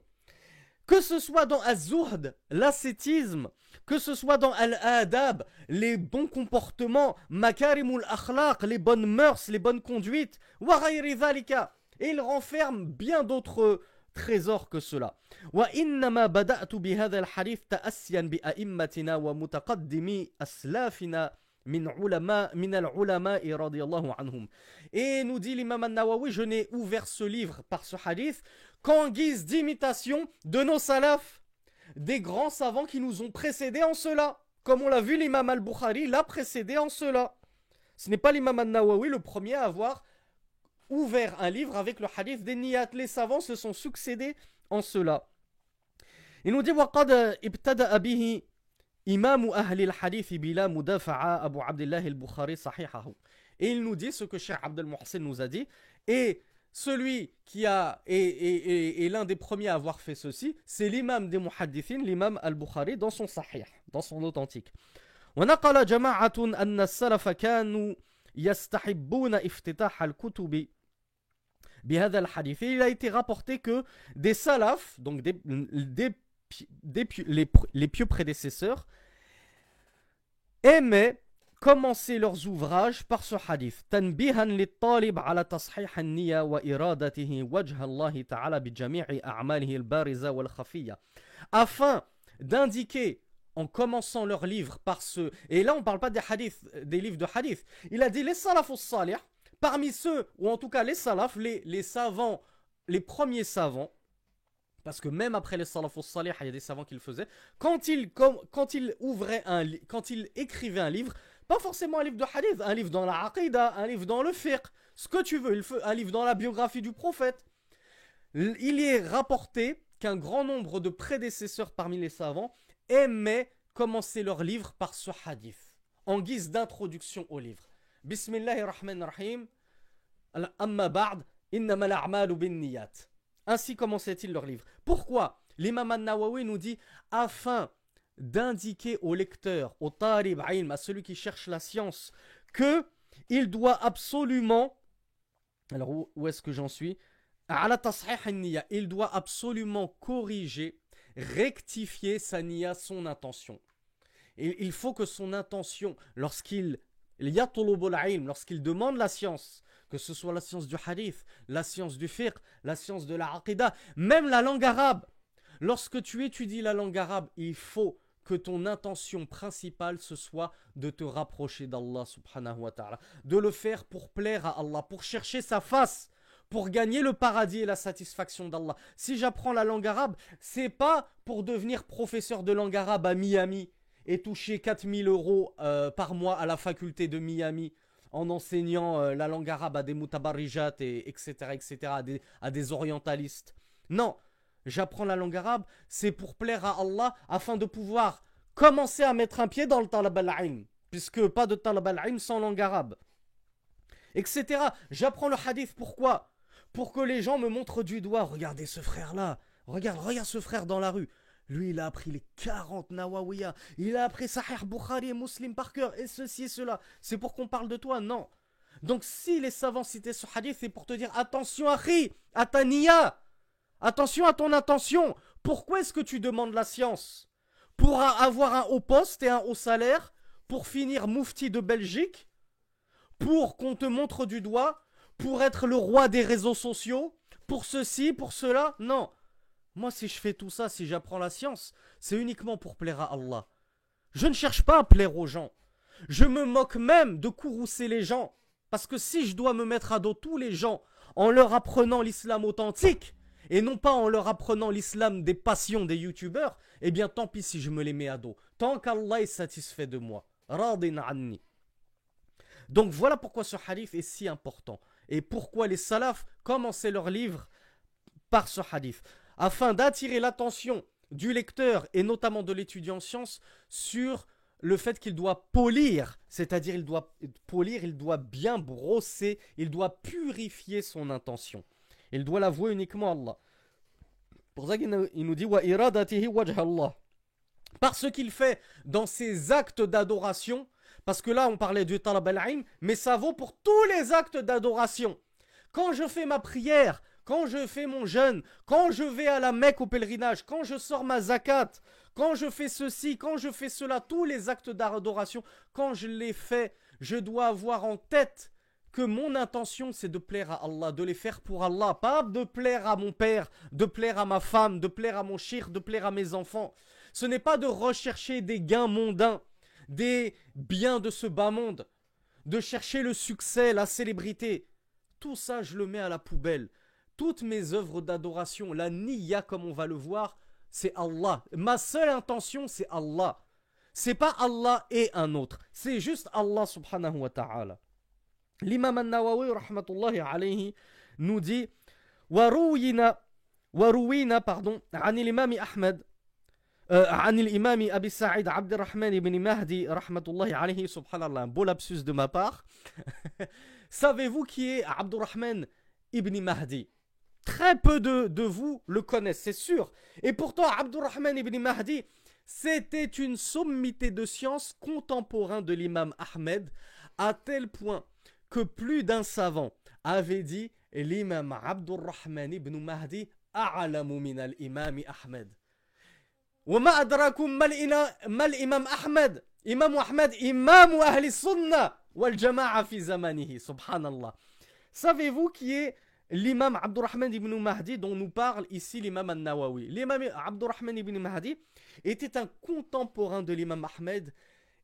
Que ce soit dans az-zuhd, l'ascétisme, que ce soit dans al-adab, les bons comportements, makarimul akhlaq, les bonnes mœurs, les bonnes conduites, wa ghayri dhalika. Et il renferme bien d'autres trésors que cela. Wa innama bada'tu bi hadha al-hadith ta'assiyan bi a'immatina wa mutaqaddimi aslafina min al-ulama'i radiyallahu anhum. Et nous dit l'imam an-Nawawi, je n'ai ouvert ce livre par ce hadith qu'en guise d'imitation de nos salafs, des grands savants qui nous ont précédés en cela. Comme on l'a vu, l'imam al-Bukhari l'a précédé en cela. Ce n'est pas l'imam an-Nawawi le premier à avoir ouvert un livre avec le hadith des niyat. Les savants se sont succédés en cela. Il nous dit وَقَدْ ابْتَدَأَ بِهِ إِمَامُ أَهْلِ الْحَدِيثِ بِلَا مُدَافَعَ أَبُو عَبْدِ اللَّهِ الْبُخَارِ صَحِيحَهُ. Et il nous dit ce que Cheikh Abdel Mohsen nous a dit. Et celui qui est l'un des premiers à avoir fait ceci, c'est l'imam des muhaddithin, l'imam al-Bukhari, dans son sahih, dans son authentique. وَنَقَلَ جَمَاعَةٌ أَنَّ السَّلَفَ كَانُوا يَسْتَحِبُّونَ افتتاح الكتب بهذا الحديث. Il a été rapporté que des salafs, donc les pieux prédécesseurs, aimaient commencer leurs ouvrages par ce hadith. تنبيها للطالب على تصحيح النية وإرادته وجه الله تعالى بجميع أعماله البارزة والخفية. Afin d'indiquer en commençant leur livre par ce... Et là on ne parle pas des livres de hadith. Il a dit les salafus salih, parmi ceux, ou en tout cas les salafs, les savants, les premiers savants, parce que même après les salafus salih, il y a des savants qui le faisaient, quand ils écrivaient un livre, pas forcément un livre de hadith, un livre dans la aqidah, un livre dans le fiqh, ce que tu veux, un livre dans la biographie du prophète. Il est rapporté qu'un grand nombre de prédécesseurs parmi les savants aimaient commencer leur livre par ce hadith, en guise d'introduction au livre. Bismillahirrahmanirrahim, amma ba'd, innamal a'malu binniyat. Ainsi commençaient-ils leur livre. Pourquoi? L'imam an-Nawawi nous dit, afin d'indiquer au lecteur, au talib ilm, à celui qui cherche la science, que il doit absolument, alors où est-ce que j'en suis? Ala tashih an-niyya, il doit absolument corriger, rectifier sa niyya, son intention. Et il faut que son intention, lorsqu'il demande la science, que ce soit la science du hadith, la science du fiqh, la science de la aqidah, même la langue arabe, lorsque tu étudies la langue arabe, il faut que ton intention principale ce soit de te rapprocher d'Allah subhanahu wa ta'ala, de le faire pour plaire à Allah, pour chercher sa face, pour gagner le paradis et la satisfaction d'Allah. Si j'apprends la langue arabe, c'est pas pour devenir professeur de langue arabe à Miami et toucher 4 000 € par mois à la faculté de Miami en enseignant la langue arabe à des mutabarrijat etc., à des orientalistes. Non, j'apprends la langue arabe, c'est pour plaire à Allah afin de pouvoir commencer à mettre un pied dans le talab al-ilm, puisque pas de talab al-ilm sans langue arabe, etc. J'apprends le hadith, pourquoi? Pour que les gens me montrent du doigt, regardez ce frère-là, regarde ce frère dans la rue. Lui, il a appris les 40 Nawawiya, il a appris Sahih Bukhari et Muslim par cœur, et ceci et cela. C'est pour qu'on parle de toi? Non. Donc si les savants citaient ce hadith, c'est pour te dire, attention akhi, à ta niya, attention à ton intention. Pourquoi est-ce que tu demandes la science? Pour avoir un haut poste et un haut salaire? Pour finir moufti de Belgique? Pour qu'on te montre du doigt? Pour être le roi des réseaux sociaux? Pour ceci, pour cela? Non. Moi, si je fais tout ça, si j'apprends la science, c'est uniquement pour plaire à Allah. Je ne cherche pas à plaire aux gens. Je me moque même de courroucer les gens. Parce que si je dois me mettre à dos tous les gens en leur apprenant l'islam authentique, et non pas en leur apprenant l'islam des passions des youtubeurs, eh bien tant pis si je me les mets à dos. Tant qu'Allah est satisfait de moi. Radin anni. Donc voilà pourquoi ce hadith est si important. Et pourquoi les salafs commençaient leur livre par ce hadith. Afin d'attirer l'attention du lecteur et notamment de l'étudiant en sciences sur le fait qu'il doit polir, c'est-à-dire il doit polir, il doit bien brosser, il doit purifier son intention. Il doit l'avouer uniquement à Allah. Pour ça qu'il nous dit wa iradatihi wajha Allah. Par ce qu'il fait dans ses actes d'adoration, parce que là on parlait du talab al-ilm, mais ça vaut pour tous les actes d'adoration. Quand je fais ma prière, quand je fais mon jeûne, quand je vais à la Mecque au pèlerinage, quand je sors ma zakat, quand je fais ceci, quand je fais cela, tous les actes d'adoration, quand je les fais, je dois avoir en tête que mon intention c'est de plaire à Allah, de les faire pour Allah, pas de plaire à mon père, de plaire à ma femme, de plaire à mon shir, de plaire à mes enfants. Ce n'est pas de rechercher des gains mondains, des biens de ce bas monde, de chercher le succès, la célébrité. Tout ça, je le mets à la poubelle. Toutes mes œuvres d'adoration, la niya comme on va le voir, c'est Allah. Ma seule intention, c'est Allah. C'est pas Allah et un autre. C'est juste Allah subhanahu wa ta'ala. L'imam al-Nawawi rahmatullahi alayhi nous dit وروينا عن الإمام أحمد عن الإمام أبي سعيد عبد الرحمن بن مهدي رحمة الله عليه subhanallah, un beau lapsus de ma part. Savez-vous qui est Abdurrahman ibn Mahdi? Très peu de vous le connaissent, c'est sûr. Et pourtant, Abdurrahman ibn Mahdi, c'était une sommité de science contemporain de l'imam Ahmed, à tel point que plus d'un savant avait dit l'imam Abdurrahman ibn Mahdi a'lamu min al-imam Ahmed. وما أدراكم ما الإمام أحمد إمام أحمد إمام أهل السنة والجماعة في زمانه سبحان الله. Savez-vous qui est l'imam Abdurrahman ibn Mahdi dont nous parle ici l'imam al-Nawawi? L'imam Abdurrahman ibn Mahdi était un contemporain de l'imam Ahmed,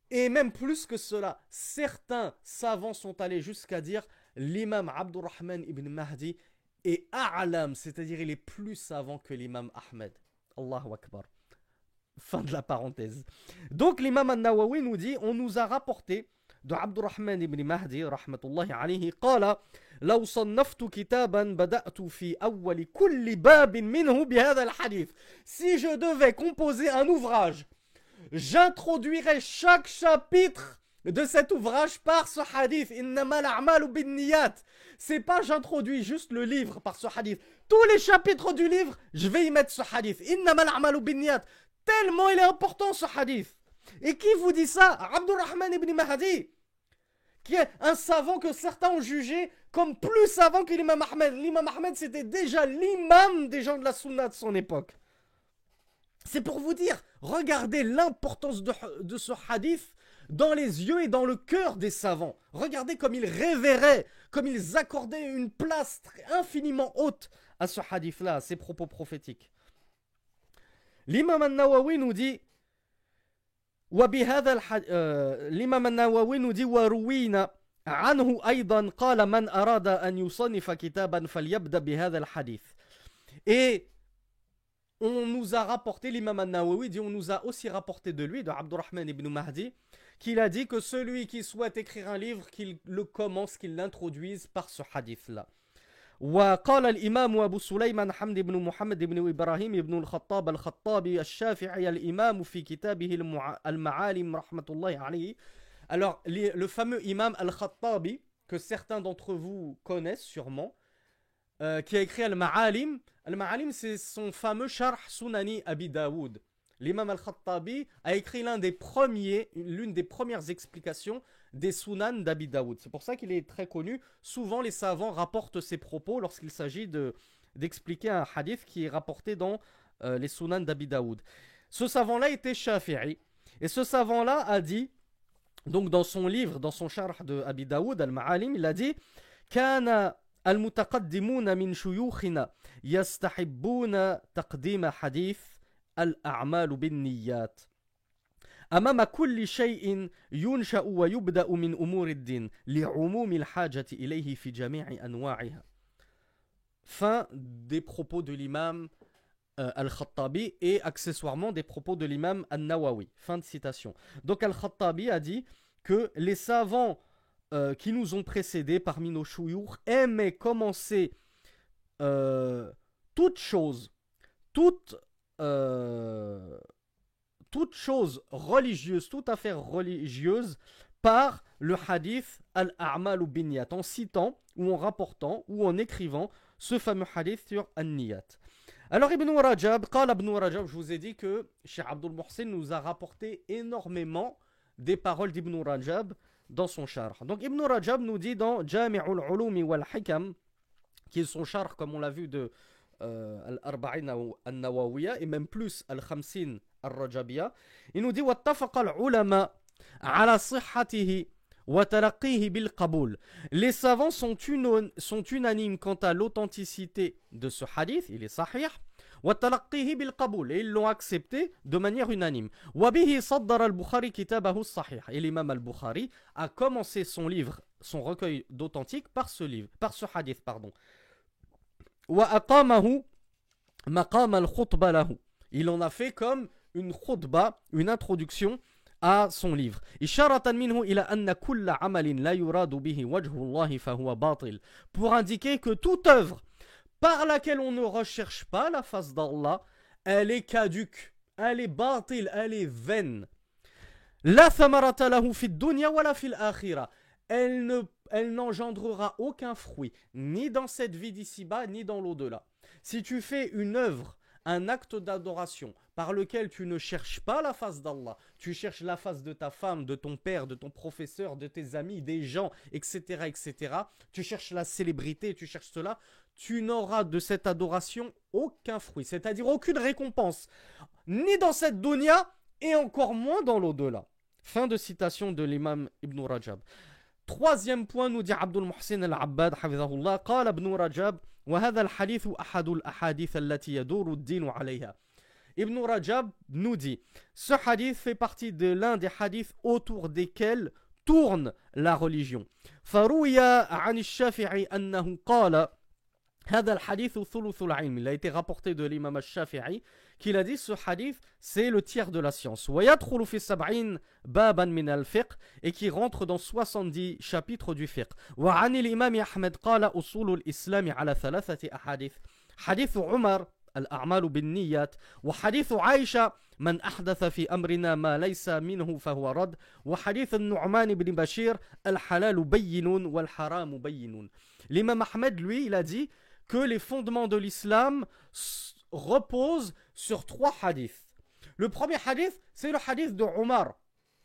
et même plus que cela, certains savants sont allés jusqu'à dire l'imam Abdurrahman ibn Mahdi est a'lam, c'est-à-dire il est plus savant que l'imam Ahmed. Allahu Akbar. Fin de la parenthèse. Donc l'imam al-Nawawi nous dit, on nous a rapporté de Abdurrahman ibn Mahdi rahmatullahi alayhi قال لو صنفت كتابا بدأت في أول كل باب منه بهذا الحديث. Si je devais composer un ouvrage, j'introduirais chaque chapitre de cet ouvrage par ce hadith. إنما الأعمال بالنيات. C'est pas j'introduis juste le livre par ce hadith. Tous les chapitres du livre, je vais y mettre ce hadith. إنما الأعمال بالنيات. Tellement il est important ce hadith. Et qui vous dit ça? Abdurrahman ibn Mahdi, qui est un savant que certains ont jugé comme plus savant que l'imam Ahmed. L'imam Ahmed, c'était déjà l'imam des gens de la sunna de son époque. C'est pour vous dire, regardez l'importance de ce hadith dans les yeux et dans le cœur des savants. Regardez comme ils révéraient, comme ils accordaient une place infiniment haute à ce hadith-là, à ces propos prophétiques. L'imam al-Nawawi nous dit l'imam al-Nawawi nous dit وروينا عنه أيضا قال من أراد أن يصنف كتابا فليبدأ بهذا الحديث. Et on nous a rapporté, l'imam al-Nawawi dit, on nous a aussi rapporté de lui, de Abdurrahman ibn Mahdi, qu'il a dit que celui qui souhaite écrire un livre, qu'il le commence, qu'il l'introduise par ce hadith-là. وقال الإمام أبو سليمان حمد بن محمد بن إبراهيم بن الخطاب الخطابي الشافعي الإمام في كتابه المعالم رحمة الله عليه. Alors, le fameux imam al-Khattabi, que certains d'entre vous connaissent sûrement, qui a écrit Al-Ma'alim. Al-Ma'alim, c'est son fameux Sharh Sunani Abi Daoud. L'imam Al-Khattabi a écrit l'une des premières explications des Sunan d'Abi Daoud. C'est pour ça qu'il est très connu. Souvent, les savants rapportent ses propos lorsqu'il s'agit d'expliquer un hadith qui est rapporté dans les Sunan d'Abi Daoud. Ce savant-là était Shafi'i. Et ce savant-là a dit, donc dans son livre, dans son Sharh de Abi Daoud, Al-Ma'alim, il a dit « Kana المتقدمون من شيوخنا يستحبون تقديم حديث الأعمال بالنيات أمام كل شيء ينشأ ويبدأ من أمور الدين لعموم الحاجة إليه في جميع أنواعها. » Fin des propos de l'imam Al-Khattabi et accessoirement des propos de l'imam An-Nawawi. Fin de citation. Donc Al-Khattabi a dit que les savants qui nous ont précédés parmi nos chouyours aimaient commencer toute chose religieuse, toute affaire religieuse par le hadith al-a'malu binniyat, en citant ou en rapportant ou en écrivant ce fameux hadith sur an-niyat. Alors Ibn Rajab, je vous ai dit que Cheikh Abdul Muhsin nous a rapporté énormément des paroles d'Ibn Rajab dans son charh. Donc Ibn Rajab nous dit dans Jami'ul Ulumi wal Hikam, qui est son charh comme on l'a vu de Al-Arba'in al-Nawawiya et même plus Al-Khamsin al-Rajabiyya, il nous dit wattafaqa al-ulama ala sihhatihi wa talaqqihi bil qabul. Les savants sont unanimes quant à l'authenticité de ce hadith, il est sahih. وَتَلَقِّيهِ بِالْقَبُولِ, et ils l'ont accepté de manière unanime. وَبِهِ صَدَّرَ الْبُخَارِ كِتَابَهُ الصَّحِيحِ, et l'imam al-Bukhari a commencé son livre, son recueil d'authentique par ce hadith, pardon. وَأَقَامَهُ مَقَامَ الْخُطْبَ لَهُ, il en a fait comme une khutba, une introduction à son livre. إِشَارَةً مِنْهُ إِلَى أَنَّ كُلَّ عَمَلٍ لَا يُرَادُ بِهِ وَجْهُ اللَّهِ فَهُوَ بَاطِلٌ, pour indiquer que toute œuvre par laquelle on ne recherche pas la face d'Allah, elle est caduque, elle est batil, elle est vaine. La thamarata lahu fi dunya wala fil akhirah. Elle n'engendrera aucun fruit, ni dans cette vie d'ici-bas, ni dans l'au-delà. Si tu fais une œuvre, un acte d'adoration, par lequel tu ne cherches pas la face d'Allah, tu cherches la face de ta femme, de ton père, de ton professeur, de tes amis, des gens, etc., etc., tu cherches la célébrité, tu cherches cela, tu n'auras de cette adoration aucun fruit, c'est-à-dire aucune récompense, ni dans cette dunya et encore moins dans l'au-delà. Fin de citation de l'imam Ibn Rajab. Troisième point, nous dit Abdul Muhsin al-Abbad, hafidhahullah, قال ابن رجب وهذا الحديث أحد الأحاديث التي يدور الدين عليها. Ibn Rajab nous dit, ce hadith fait partie de l'un des hadiths autour desquels tourne la religion. فروي عن الشافعي أنه قال هذا الحديث ثلث العلم. Il a été rapporté de l'imam al-Shafi'i qu'il a dit ce hadith c'est le tiers de la science. ويدخل في 70 بابا من الفقه, et qui rentre dans 70 chapitres du fiqh. وعن الإمام أحمد قال أصول الإسلام على 3 أحاديث. حديث عمر الأعمال بالنيات, وحديث عائشة من أحدث في أمرنا ما ليس منه فهو رد, وحديث النعمان بن بشير الحلال بين والحرام بين. L'imam Ahmed, lui, il a dit que les fondements de l'islam reposent sur 3 hadiths. Le premier hadith, c'est le hadith de Omar,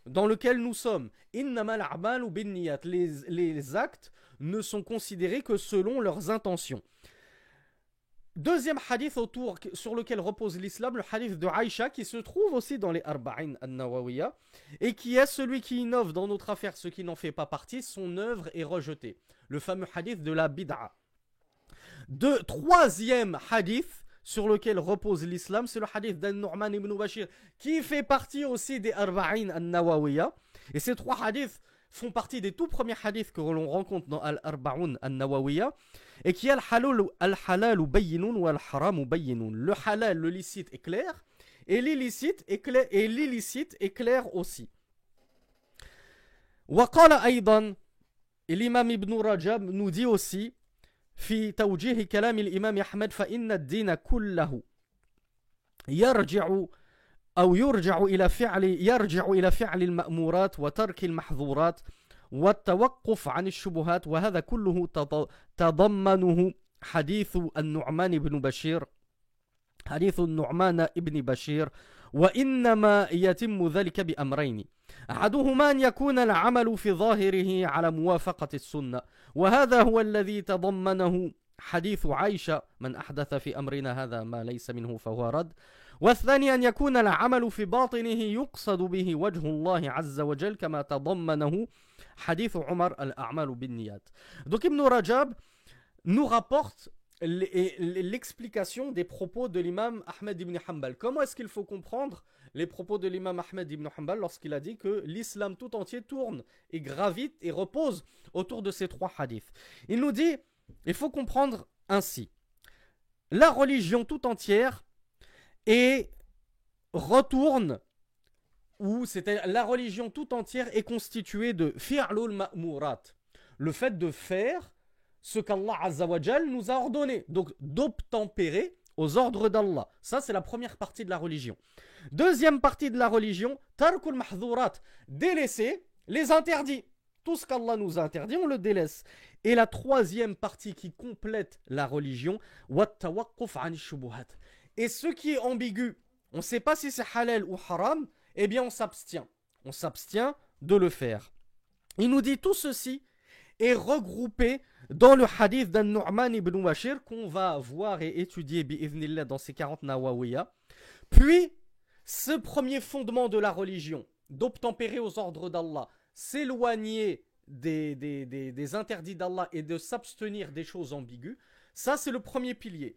dans lequel nous sommes. Innama al-a'malu binniyat. Les actes ne sont considérés que selon leurs intentions. Deuxième hadith sur lequel repose l'islam, le hadith de Aïcha, qui se trouve aussi dans les Arba'in al-Nawawiya, et qui est celui qui innove dans notre affaire ce qui n'en fait pas partie, son œuvre est rejetée. Le fameux hadith de la bid'a. Troisième hadith sur lequel repose l'islam, c'est le hadith d'An-Nu'man ibn Bashir, qui fait partie aussi des Arba'in al-Nawawiya. Et ces 3 hadiths font partie des tout premiers hadiths que l'on rencontre dans Al-Arba'un al-Nawawiya, et qui est al-halal bayyinun wa al-haram bayyinun. Le halal, le licite est clair, et l'illicite est clair aussi. وقال أيضا الإمام ابن رجب nous dit aussi في توجيه كلام الإمام أحمد فإن الدين كله يرجع يرجع إلى فعل المأمورات وترك المحظورات والتوقف عن الشبهات وهذا كله تضمنه حديث النعمان ابن بشير وإنما يتم ذلك بأمرين أحدهما أن يكون العمل في ظاهره على موافقة السنة وهذا هو الذي تضمنه حديث عائشة من أحدث في أمرنا هذا ما ليس منه فهو رد والثاني أن يكون العمل في باطنه يقصد به وجه الله عز وجل كما تضمنه حديث عمر الأعمال بالنيات. Donc Ibn Rajab nous rapporte l'explication des propos de l'imam Ahmed ibn Hanbal. Comment est-ce qu'il faut comprendre les propos de l'imam Ahmed ibn Hanbal lorsqu'il a dit que l'islam tout entier tourne et gravite et repose autour de ces trois hadiths? Il nous dit, il faut comprendre ainsi. La religion tout entière et retourne, ou c'était la religion tout entière est constituée de fi'lul ma'murat, le fait de faire ce qu'Allah Azza wa Jal nous a ordonné, donc d'obtempérer aux ordres d'Allah. Ça c'est la première partie de la religion. Deuxième partie de la religion, tarkul mahzurat, délaisser les interdits. Tout ce qu'Allah nous a interdit, on le délaisse. Et la troisième partie qui complète la religion, wat tawaqquf an shubuhat. Et ce qui est ambigu, on ne sait pas si c'est halal ou haram, eh bien on s'abstient. On s'abstient de le faire. Il nous dit tout ceci est regroupé dans le hadith d'un Nu'man ibn Bashir qu'on va voir et étudier bi'idhnillah dans ces 40 Nawawiya. Puis, ce premier fondement de la religion, d'obtempérer aux ordres d'Allah, s'éloigner des interdits d'Allah et de s'abstenir des choses ambiguës, ça c'est le premier pilier.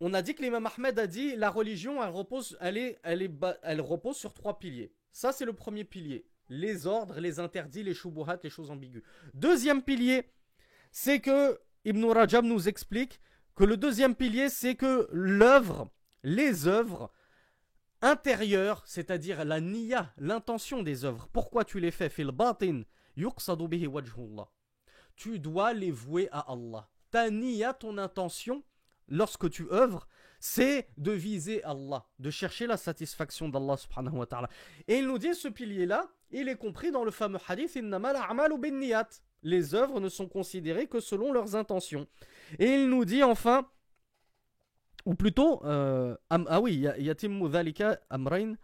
On a dit que l'imam Ahmed a dit la religion elle repose sur trois piliers. Ça c'est le premier pilier. Les ordres, les interdits, les shubuhat, les choses ambiguës. Deuxième pilier, c'est que Ibn Rajab nous explique que le deuxième pilier, c'est que les œuvres intérieures, c'est-à-dire la niya, l'intention des œuvres, pourquoi tu les fais, fil batin, yuqsadu bihi wajhullah. Tu dois les vouer à Allah. Ta niya, ton intention, lorsque tu œuvres, c'est de viser Allah, de chercher la satisfaction d'Allah subhanahu wa ta'ala. Et il nous dit ce pilier-là, il est compris dans le fameux hadith innamal a'malu binniyat. Les œuvres ne sont considérées que selon leurs intentions. Et il nous dit enfin, ou plutôt, yatimmu dhalika amrayn.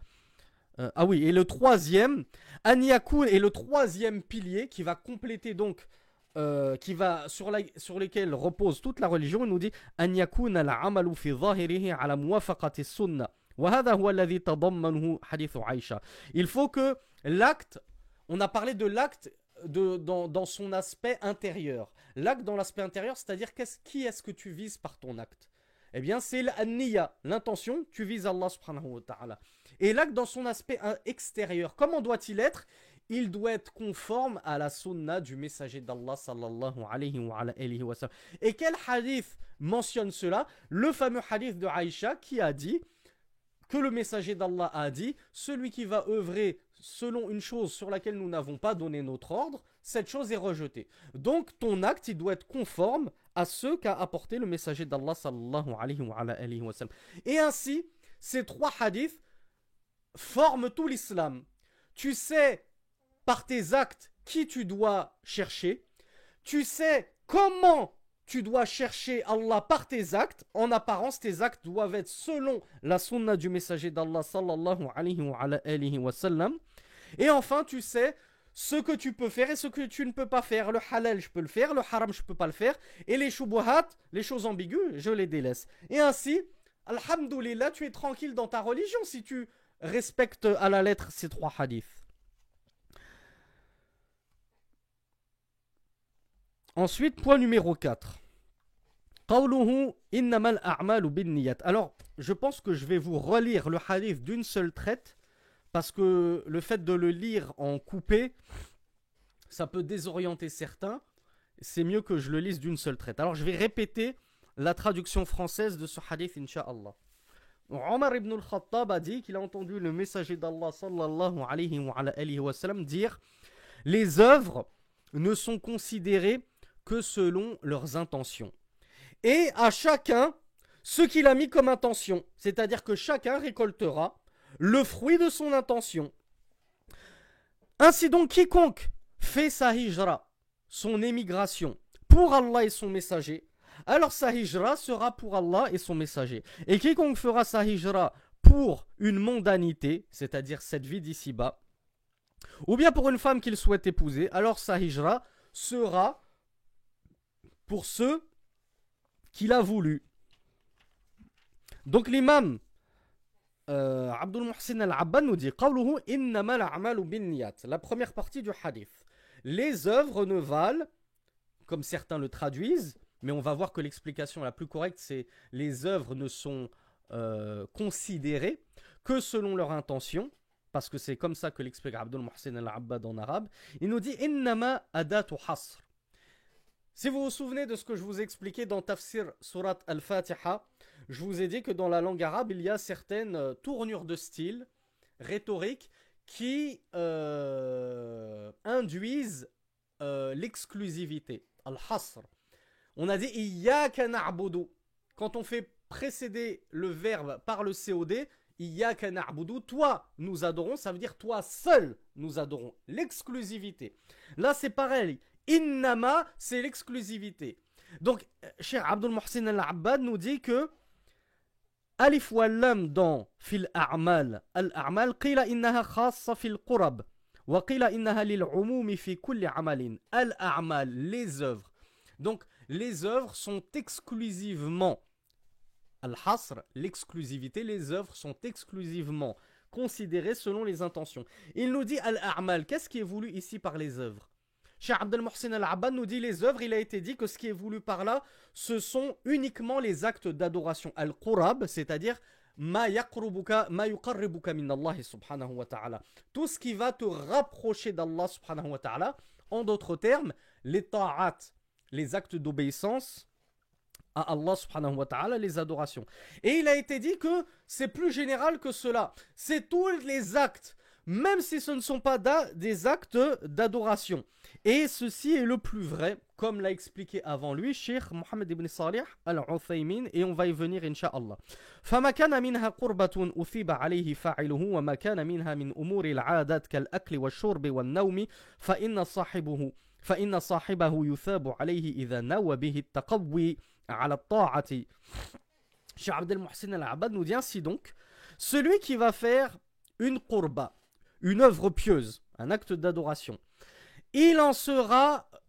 Et le troisième, an yakun, et le troisième pilier qui va compléter donc, sur lesquels repose toute la religion, il nous dit an yakuna al-amalu fi zahirihi ala muwafaqati sunnah. Wa hadha huwa alladhi tadammanhu hadith Aïcha. Il faut que l'acte, on a parlé de l'acte dans son aspect intérieur. L'acte dans l'aspect intérieur, c'est-à-dire qui est-ce que tu vises par ton acte? Eh bien, c'est l'an-niyya, l'intention, tu vises Allah subhanahu wa ta'ala. Et l'acte dans son aspect extérieur, comment doit-il être? Il doit être conforme à la sunna du messager d'Allah sallallahu alayhi wa sallam. Et quel hadith mentionne cela? Le fameux hadith de Aïcha qui a dit que le messager d'Allah a dit, celui qui va œuvrer selon une chose sur laquelle nous n'avons pas donné notre ordre, cette chose est rejetée. Donc ton acte, il doit être conforme à ce qu'a apporté le messager d'Allah sallallahu alayhi wa sallam. Et ainsi, ces trois hadiths forment tout l'islam. Tu sais par tes actes qui tu dois chercher, tu sais comment tu dois chercher Allah par tes actes. En apparence, tes actes doivent être selon la sunna du messager d'Allah sallallahu alayhi wa sallam. Et enfin, tu sais ce que tu peux faire et ce que tu ne peux pas faire. Le halal, je peux le faire. Le haram, je ne peux pas le faire. Et les shubuhat, les choses ambiguës, je les délaisse. Et ainsi, alhamdoulilah, tu es tranquille dans ta religion si tu respectes à la lettre ces trois hadiths. Ensuite, point numéro 4. Qawluhu innamal a'malu binniyat. Alors, je pense que je vais vous relire le hadith d'une seule traite, parce que le fait de le lire en coupé, ça peut désorienter certains. C'est mieux que je le lise d'une seule traite. Alors, je vais répéter la traduction française de ce hadith, incha'Allah. Omar ibn al-Khattab a dit qu'il a entendu le messager d'Allah sallallahu alayhi wa sallam dire Les œuvres ne sont considérées que selon leurs intentions. Et à chacun, ce qu'il a mis comme intention. C'est-à-dire que chacun récoltera le fruit de son intention. Ainsi donc, quiconque fait sa hijra, son émigration, pour Allah et son messager, alors sa hijra sera pour Allah et son messager. Et quiconque fera sa hijra pour une mondanité, c'est-à-dire cette vie d'ici-bas, ou bien pour une femme qu'il souhaite épouser, alors sa hijra sera pour ceux qu'il a voulu. Donc l'imam Abdul Muhsin al-Abbad nous dit قوله إنما الأعمال بالنيات. La première partie du hadith. Les œuvres ne valent, comme certains le traduisent, mais on va voir que l'explication la plus correcte, c'est les œuvres ne sont considérées que selon leur intention, parce que c'est comme ça que l'explique Abdul Muhsin al-Abbad en arabe. Il nous dit إنما أداة حصر. Si vous vous souvenez de ce que je vous ai expliqué dans Tafsir Surat Al-Fatiha, je vous ai dit que dans la langue arabe, il y a certaines tournures de style rhétoriques qui induisent l'exclusivité, al-hasr. On a dit Iyyaka na'budu. Quand on fait précéder le verbe par le COD, Iyyaka na'budu, toi nous adorons, ça veut dire toi seul nous adorons. L'exclusivité. Là c'est pareil. Innama, c'est l'exclusivité. Donc, Cheikh Abdul Muhsin al-Abbad nous dit que Alif wa lam dans fil a'mal al-a'mal qila innaha khassa fil qurab wa qila innaha lil umumi fi kulli amalin. Al-a'mal, les œuvres. Donc, les œuvres sont exclusivement al-hasr, l'exclusivité, les œuvres sont exclusivement considérées selon les intentions. Il nous dit al-a'mal, qu'est-ce qui est voulu ici par les œuvres? Cheikh Abdel Mohsen Al-Abbad nous dit les œuvres, il a été dit que ce qui est voulu par là, ce sont uniquement les actes d'adoration. Al-Qurab, c'est-à-dire ma yuqarribuka min Allah subhanahu wa ta'ala. Tout ce qui va te rapprocher d'Allah subhanahu wa ta'ala. En d'autres termes, les ta'at, les actes d'obéissance à Allah subhanahu wa ta'ala, les adorations. Et il a été dit que c'est plus général que cela. C'est tous les actes, même si ce ne sont pas des actes d'adoration. Et ceci est le plus vrai, comme l'a expliqué avant lui Cheikh Mohammed ibn Salih al-Uthaymin, et on va y venir incha'Allah. فما كان منها قربة أثيب عليه فاعله وما كان منها من أمور العادات كالأكل والشرب والنوم فإن صاحبه يثاب عليه إذا نوى به التقوي على الطاعة. Cheikh Abdel Mohsen al-Abbad nous dit ainsi donc, celui qui va faire une qurba, une œuvre pieuse, un acte d'adoration,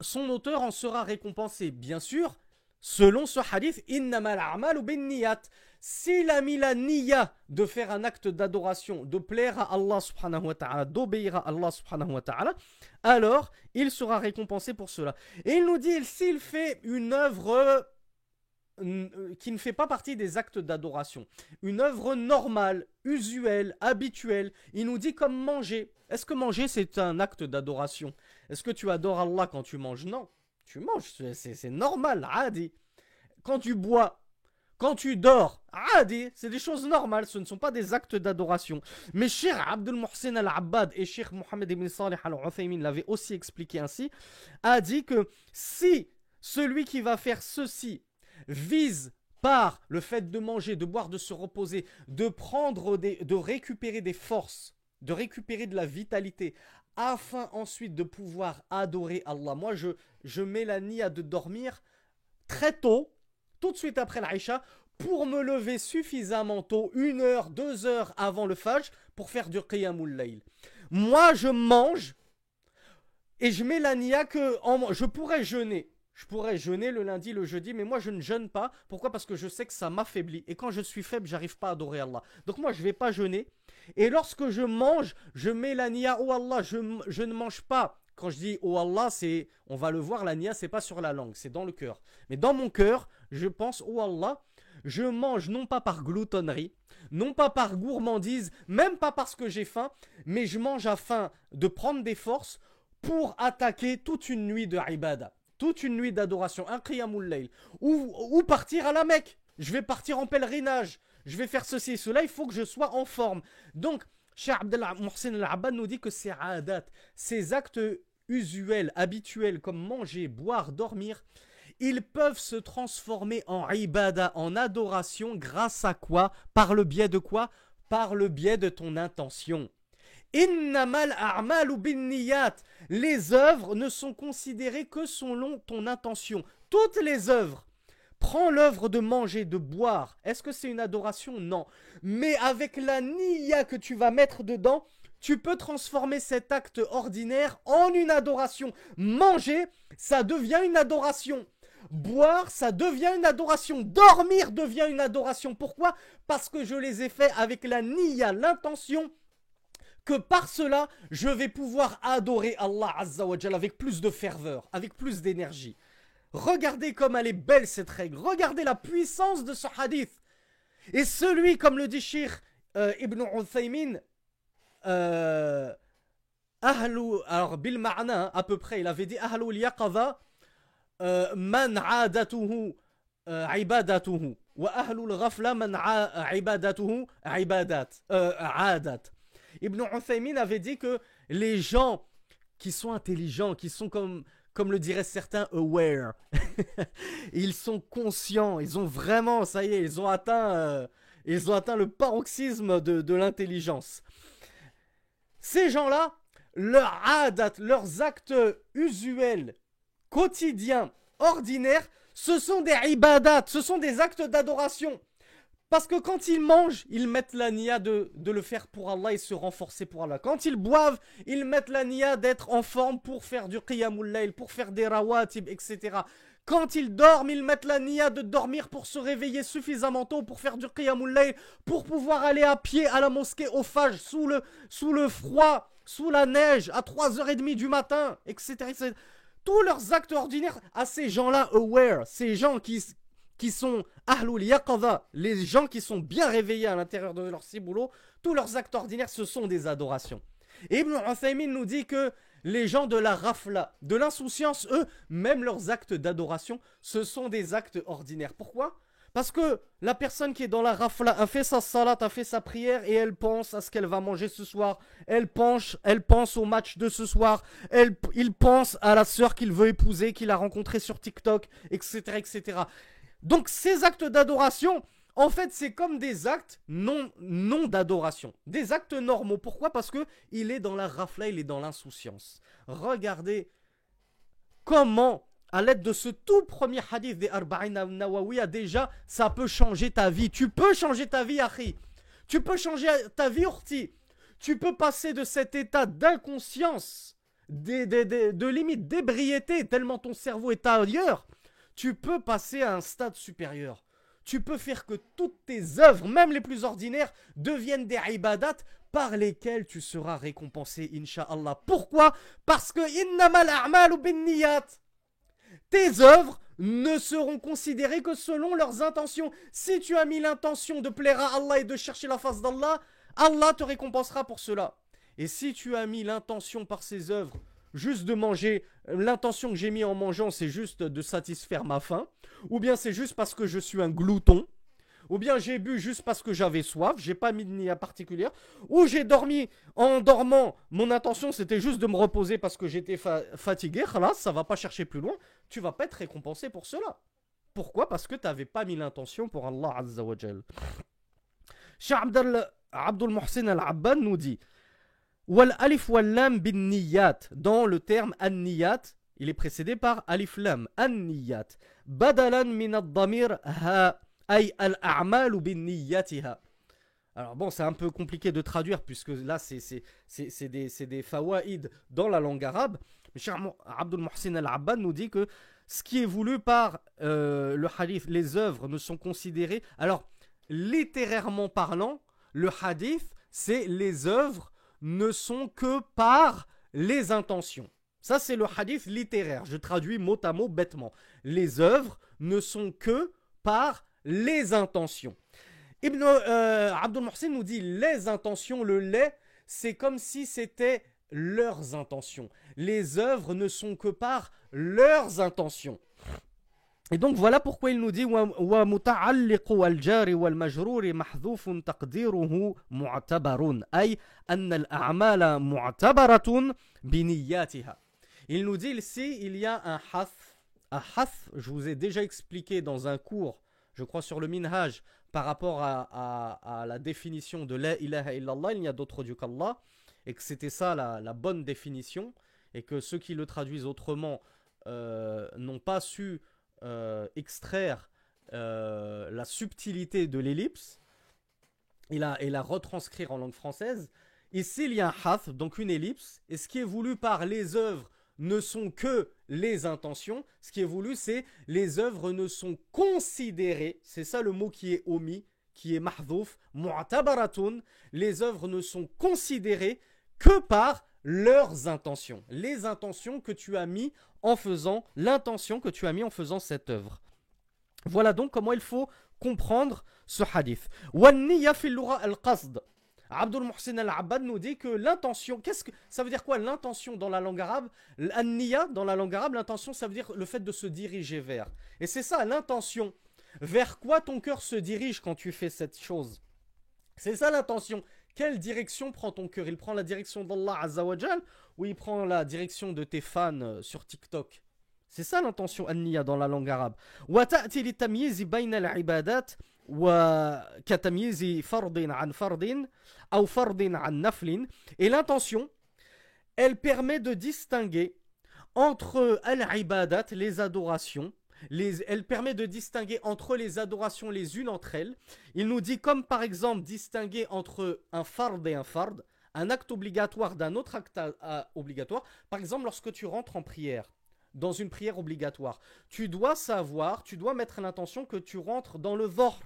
son auteur en sera récompensé, bien sûr, selon ce hadith, innamal a'malu binniyat. S'il a mis la niya de faire un acte d'adoration, de plaire à Allah subhanahu wa ta'ala, d'obéir à Allah subhanahu wa ta'ala, alors il sera récompensé pour cela. Et il nous dit, s'il fait une œuvre qui ne fait pas partie des actes d'adoration, une œuvre normale, usuelle, habituelle, il nous dit comme manger. Est-ce que manger c'est un acte d'adoration? Est-ce que tu adores Allah quand tu manges? Non, tu manges, c'est normal, adi. Quand tu bois, quand tu dors, adi, c'est des choses normales, ce ne sont pas des actes d'adoration. Mais Cheikh Abdul Muhsin al-Abbad et Cheikh Mohammed ibn Salih al-Uthaymin l'avaient aussi expliqué ainsi, a dit que si celui qui va faire ceci vise par le fait de manger, de boire, de se reposer, de récupérer des forces, de récupérer de la vitalité, afin ensuite de pouvoir adorer Allah. Moi, je mets la niya de dormir très tôt, tout de suite après l'Aïcha, pour me lever suffisamment tôt, 1 heure, 2 heures avant le Fajr, pour faire du Qiyamul Layl. Moi, je mange et je mets la niya que je pourrais jeûner. Je pourrais jeûner le lundi, le jeudi, mais moi je ne jeûne pas. Pourquoi? Parce que je sais que ça m'affaiblit. Et quand je suis faible, j'arrive pas à adorer Allah. Donc moi je ne vais pas jeûner. Et lorsque je mange, je mets la niya, oh Allah, je ne mange pas. Quand je dis oh Allah, on va le voir, la niya, c'est pas sur la langue, c'est dans le cœur. Mais dans mon cœur, je pense oh Allah, je mange non pas par gloutonnerie, non pas par gourmandise, même pas parce que j'ai faim, mais je mange afin de prendre des forces pour attaquer toute une nuit de ibadah. Toute une nuit d'adoration, un qiyamul layl, ou partir à la Mecque. Je vais partir en pèlerinage, je vais faire ceci et cela, il faut que je sois en forme. Donc, Cheikh Abdel Mohsen al-Abbad nous dit que ces adat, ces actes usuels, habituels, comme manger, boire, dormir, ils peuvent se transformer en ibada, en adoration, grâce à quoi? Par le biais de quoi? Par le biais de ton intention. Innamal a'malu binniyat. Les œuvres ne sont considérées que selon ton intention. Toutes les œuvres. Prends l'œuvre de manger, de boire. Est-ce que c'est une adoration? Non. Mais avec la niya que tu vas mettre dedans, tu peux transformer cet acte ordinaire en une adoration. Manger, ça devient une adoration. Boire, ça devient une adoration. Dormir devient une adoration. Pourquoi? Parce que je les ai faits avec la niya, l'intention que par cela, je vais pouvoir adorer Allah Azza wa Jalla avec plus de ferveur, avec plus d'énergie. Regardez comme elle est belle cette règle. Regardez la puissance de ce hadith. Et celui, comme le dit Cheikh Ibn Uthaymin, alors bil ma'na à peu près, il avait dit Ahlul yaqadha man aadatuhu ibadatuhu wa ahlul ghafla man ibadatuhu ibadat aadat. Ibn Uthaymin avait dit que les gens qui sont intelligents, qui sont comme le diraient certains, aware. Ils sont conscients, ils ont vraiment, ça y est, ils ont atteint le paroxysme de l'intelligence. Ces gens-là, leurs actes usuels, quotidiens, ordinaires, ce sont des ibadats, ce sont des actes d'adoration. Parce que quand ils mangent, ils mettent la niya de le faire pour Allah et se renforcer pour Allah. Quand ils boivent, ils mettent la niya d'être en forme pour faire du qiyamul layl, pour faire des rawatib, etc. Quand ils dorment, ils mettent la niya de dormir pour se réveiller suffisamment tôt pour faire du qiyamul layl, pour pouvoir aller à pied à la mosquée au Fajr, sous le froid, sous la neige, à 3h30 du matin, etc., etc. Tous leurs actes ordinaires à ces gens-là aware, ces gens qui sont ahlul yaqadha, les gens qui sont bien réveillés à l'intérieur de leur ciboulot, tous leurs actes ordinaires, ce sont des adorations. Et Ibn Uthaymin nous dit que les gens de la rafla, de l'insouciance, eux, même leurs actes d'adoration, ce sont des actes ordinaires. Pourquoi? Parce que la personne qui est dans la rafla a fait sa salat, a fait sa prière et elle pense à ce qu'elle va manger ce soir. Elle pense au match de ce soir. Il pense à la sœur qu'il veut épouser, qu'il a rencontrée sur TikTok, etc., etc. Donc ces actes d'adoration, en fait, c'est comme des actes non d'adoration. Des actes normaux. Pourquoi? Parce que il est dans la rafla, il est dans l'insouciance. Regardez comment, à l'aide de ce tout premier hadith des Arba'in al-Nawawiya, déjà, ça peut changer ta vie. Tu peux changer ta vie, Akhi. Tu peux changer ta vie, Urti. Tu peux passer de cet état d'inconscience, de limite d'ébriété, tellement ton cerveau est ailleurs. Tu peux passer à un stade supérieur. Tu peux faire que toutes tes œuvres, même les plus ordinaires, deviennent des ibadats par lesquelles tu seras récompensé, incha'Allah. Pourquoi? Parce que innamal a'malu binniyat. Tes œuvres ne seront considérées que selon leurs intentions. Si tu as mis l'intention de plaire à Allah et de chercher la face d'Allah, Allah te récompensera pour cela. Et si tu as mis l'intention par ces œuvres juste de manger, l'intention que j'ai mis en mangeant, c'est juste de satisfaire ma faim, ou bien c'est juste parce que je suis un glouton, ou bien j'ai bu juste parce que j'avais soif, j'ai pas mis de niya particulière, ou j'ai dormi en dormant, mon intention c'était juste de me reposer parce que j'étais fatigué, khalas, ça va pas chercher plus loin, tu vas pas être récompensé pour cela. Pourquoi? Parce que tu n'avais pas mis l'intention pour Allah Azza wa Jal. Cheikh Abdul Muhsin al-Abban nous dit Wal alif wal lam bin niyat. Dans le terme an-niyat, il est précédé par alif lam. An-niyat. Badalan min ad-damir ha ay al-a'mal bin niyatiha. Alors bon, c'est un peu compliqué de traduire puisque là c'est des fawaïd dans la langue arabe. Mais Cheikh Abdul Muhsin al-Abban nous dit que ce qui est voulu par le hadith, les œuvres ne sont considérées. Alors, littérairement parlant, le hadith, c'est les œuvres ne sont que par les intentions. Ça, c'est le hadith littéraire. Je traduis mot à mot bêtement. Les œuvres ne sont que par les intentions. Ibn Abdul Muhsin nous dit les intentions, le lait, c'est comme si c'était leurs intentions. Les œuvres ne sont que par leurs intentions. Et donc voilà pourquoi il nous dit wa muta'alliqu wal jari wal majruri mahdhufun taqdiruhu mu'tabarun ay anna al a'mala mu'tabaratun bi niyyatiha. Il nous dit ici, il y a un hath. Un hath, je vous ai déjà expliqué dans un cours, je crois sur le minhaj, par rapport à la définition de la ilaha illallah, il n'y a d'autre Dieu qu'Allah, et que c'était ça la bonne définition, et que ceux qui le traduisent autrement n'ont pas su extraire la subtilité de l'ellipse et la retranscrire en langue française. Ici, il y a un hath, donc une ellipse, et ce qui est voulu par les œuvres ne sont que les intentions. Ce qui est voulu, c'est les œuvres ne sont considérées, c'est ça le mot qui est omis, qui est mahdhouf, mu'tabaratun, les œuvres ne sont considérées que par leurs intentions, les intentions que tu as mis en faisant, l'intention que tu as mis en faisant cette œuvre. Voilà donc comment il faut comprendre ce hadith. Wan-niyya fi al-lugha al-qasd. Abdul Muhsin al-Abbad nous dit que l'intention, ça veut dire quoi l'intention dans la langue arabe? An-niyya dans la langue arabe, l'intention ça veut dire le fait de se diriger vers. Et c'est ça l'intention. Vers quoi ton cœur se dirige quand tu fais cette chose? C'est ça l'intention. Quelle direction prend ton cœur? Il prend la direction d'Allah Azza wa Jal ou il prend la direction de tes fans sur TikTok? C'est ça l'intention an-niyya dans la langue arabe. Wa ta'ti li tamyiz bayna al-ibadat wa ka tamyiz fardin an fardin ou fardin an naflin. Et l'intention, elle permet de distinguer entre al-ibadat, les adorations, elle permet de distinguer entre les adorations les unes entre elles. Il nous dit comme par exemple distinguer entre un fard et un acte obligatoire d'un autre acte obligatoire. Par exemple lorsque tu rentres en prière, dans une prière obligatoire, tu dois savoir, tu dois mettre l'intention que tu rentres dans le dhahr.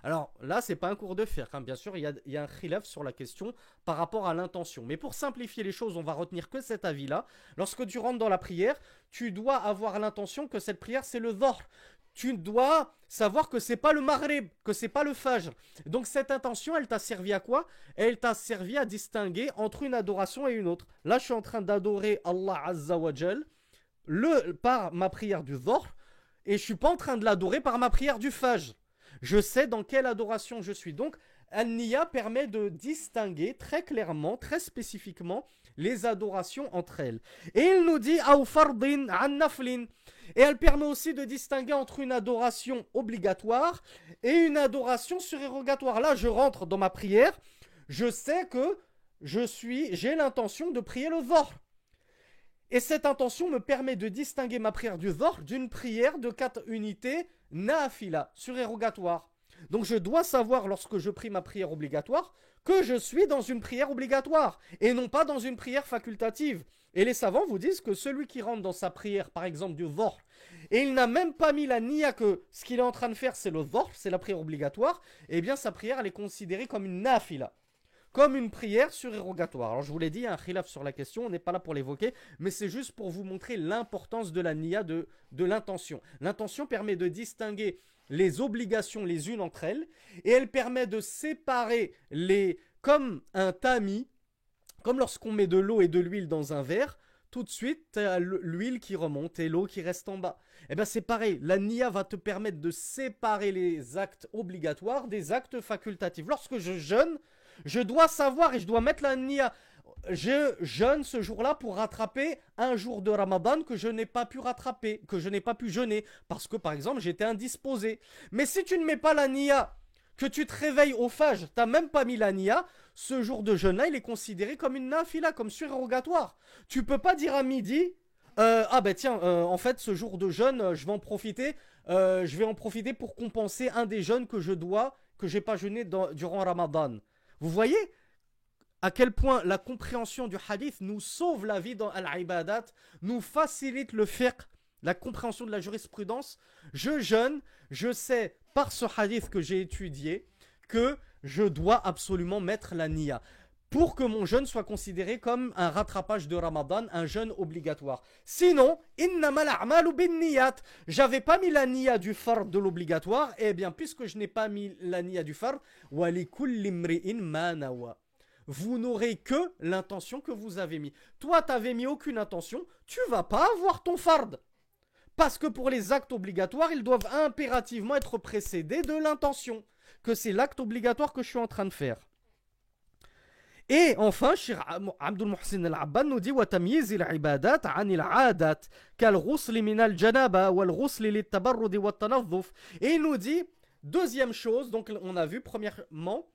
Alors là, c'est pas un cours de fiqh, hein. Bien sûr, il y a un khilaf sur la question par rapport à l'intention. Mais pour simplifier les choses, on va retenir que cet avis-là. Lorsque tu rentres dans la prière, tu dois avoir l'intention que cette prière, c'est le dhahr. Tu dois savoir que c'est pas le maghrib, que c'est pas le fajr. Donc cette intention, elle t'a servi à quoi? Elle t'a servi à distinguer entre une adoration et une autre. Là, je suis en train d'adorer Allah Azza wa Jal par ma prière du dhahr et je suis pas en train de l'adorer par ma prière du fajr. Je sais dans quelle adoration je suis. Donc, An-Niyya permet de distinguer très clairement, très spécifiquement, les adorations entre elles. Et il nous dit, Aw fardin an naflin. Et elle permet aussi de distinguer entre une adoration obligatoire et une adoration surérogatoire. Là, je rentre dans ma prière, je sais que j'ai l'intention de prier le dhahr. Et cette intention me permet de distinguer ma prière du dhahr d'une prière de 4 unités nafila, surérogatoire. Donc je dois savoir lorsque je prie ma prière obligatoire que je suis dans une prière obligatoire et non pas dans une prière facultative. Et les savants vous disent que celui qui rentre dans sa prière, par exemple du dhahr, et il n'a même pas mis la niya que ce qu'il est en train de faire c'est le dhahr, c'est la prière obligatoire, eh bien sa prière elle est considérée comme une nafila, comme une prière surérogatoire. Alors je vous l'ai dit, il y a un khilaf sur la question, on n'est pas là pour l'évoquer, mais c'est juste pour vous montrer l'importance de la niya, de l'intention. L'intention permet de distinguer les obligations les unes entre elles, et elle permet de séparer comme un tamis, comme lorsqu'on met de l'eau et de l'huile dans un verre, tout de suite, tu as l'huile qui remonte et l'eau qui reste en bas. Et bien c'est pareil, la niya va te permettre de séparer les actes obligatoires des actes facultatifs. Lorsque je jeûne, je dois savoir et je dois mettre la niya. Je jeûne ce jour-là pour rattraper un jour de Ramadan que je n'ai pas pu rattraper, que je n'ai pas pu jeûner, parce que par exemple j'étais indisposé. Mais si tu ne mets pas la niya, que tu te réveilles au fajr, tu n'as même pas mis la niya, ce jour de jeûne-là, il est considéré comme une nafila, comme surérogatoire. Tu peux pas dire à midi, en fait ce jour de jeûne, je vais en profiter pour compenser un des jeûnes que j'ai pas jeûné durant Ramadan. Vous voyez à quel point la compréhension du hadith nous sauve la vie dans al-ibadat, nous facilite le fiqh, la compréhension de la jurisprudence. Je jeûne, je sais par ce hadith que j'ai étudié que je dois absolument mettre la niya pour que mon jeûne soit considéré comme un rattrapage de Ramadan, un jeûne obligatoire. Sinon, innamal a'malu binniyat. J'avais pas mis la niya du fard de l'obligatoire, et bien puisque je n'ai pas mis la niya du fard, wa li kulli imri'in ma nawa. Vous n'aurez que l'intention que vous avez mis. Toi, tu n'avais mis aucune intention, tu vas pas avoir ton fard. Parce que pour les actes obligatoires, ils doivent impérativement être précédés de l'intention. Que c'est l'acte obligatoire que je suis en train de faire. Et enfin, Cheikh Abdul Muhsin al-Abbad nous dit وَتَمْيِيزِ الْعِبَادَاتِ عَنِ الْعَادَاتِ كَالْغُسْلِ مِنَ الْجَنَابَةِ وَالْغُسْلِ لِلتَّبَرُّدِ وَالتَّنَظُّفِ. Et il nous dit, deuxième chose, donc on a vu premièrement,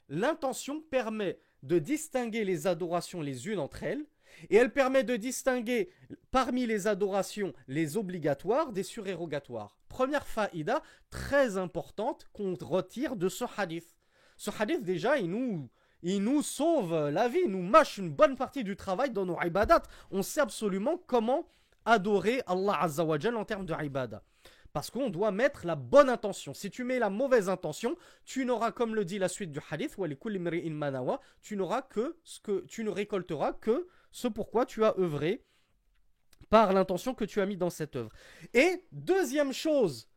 l'intention permet de distinguer les adorations les unes entre elles, et elle permet de distinguer parmi les adorations les obligatoires des surérogatoires. Première faïda très importante qu'on retire de ce hadith. Ce hadith déjà, il nous sauve la vie, il nous mâche une bonne partie du travail dans nos ibadat. On sait absolument comment adorer Allah Azza wa Jal en termes de ibadah. Parce qu'on doit mettre la bonne intention. Si tu mets la mauvaise intention, tu n'auras, comme le dit la suite du hadith, tu n'auras que ce que tu ne récolteras que ce pourquoi tu as œuvré par l'intention que tu as mis dans cette œuvre. Et deuxième chose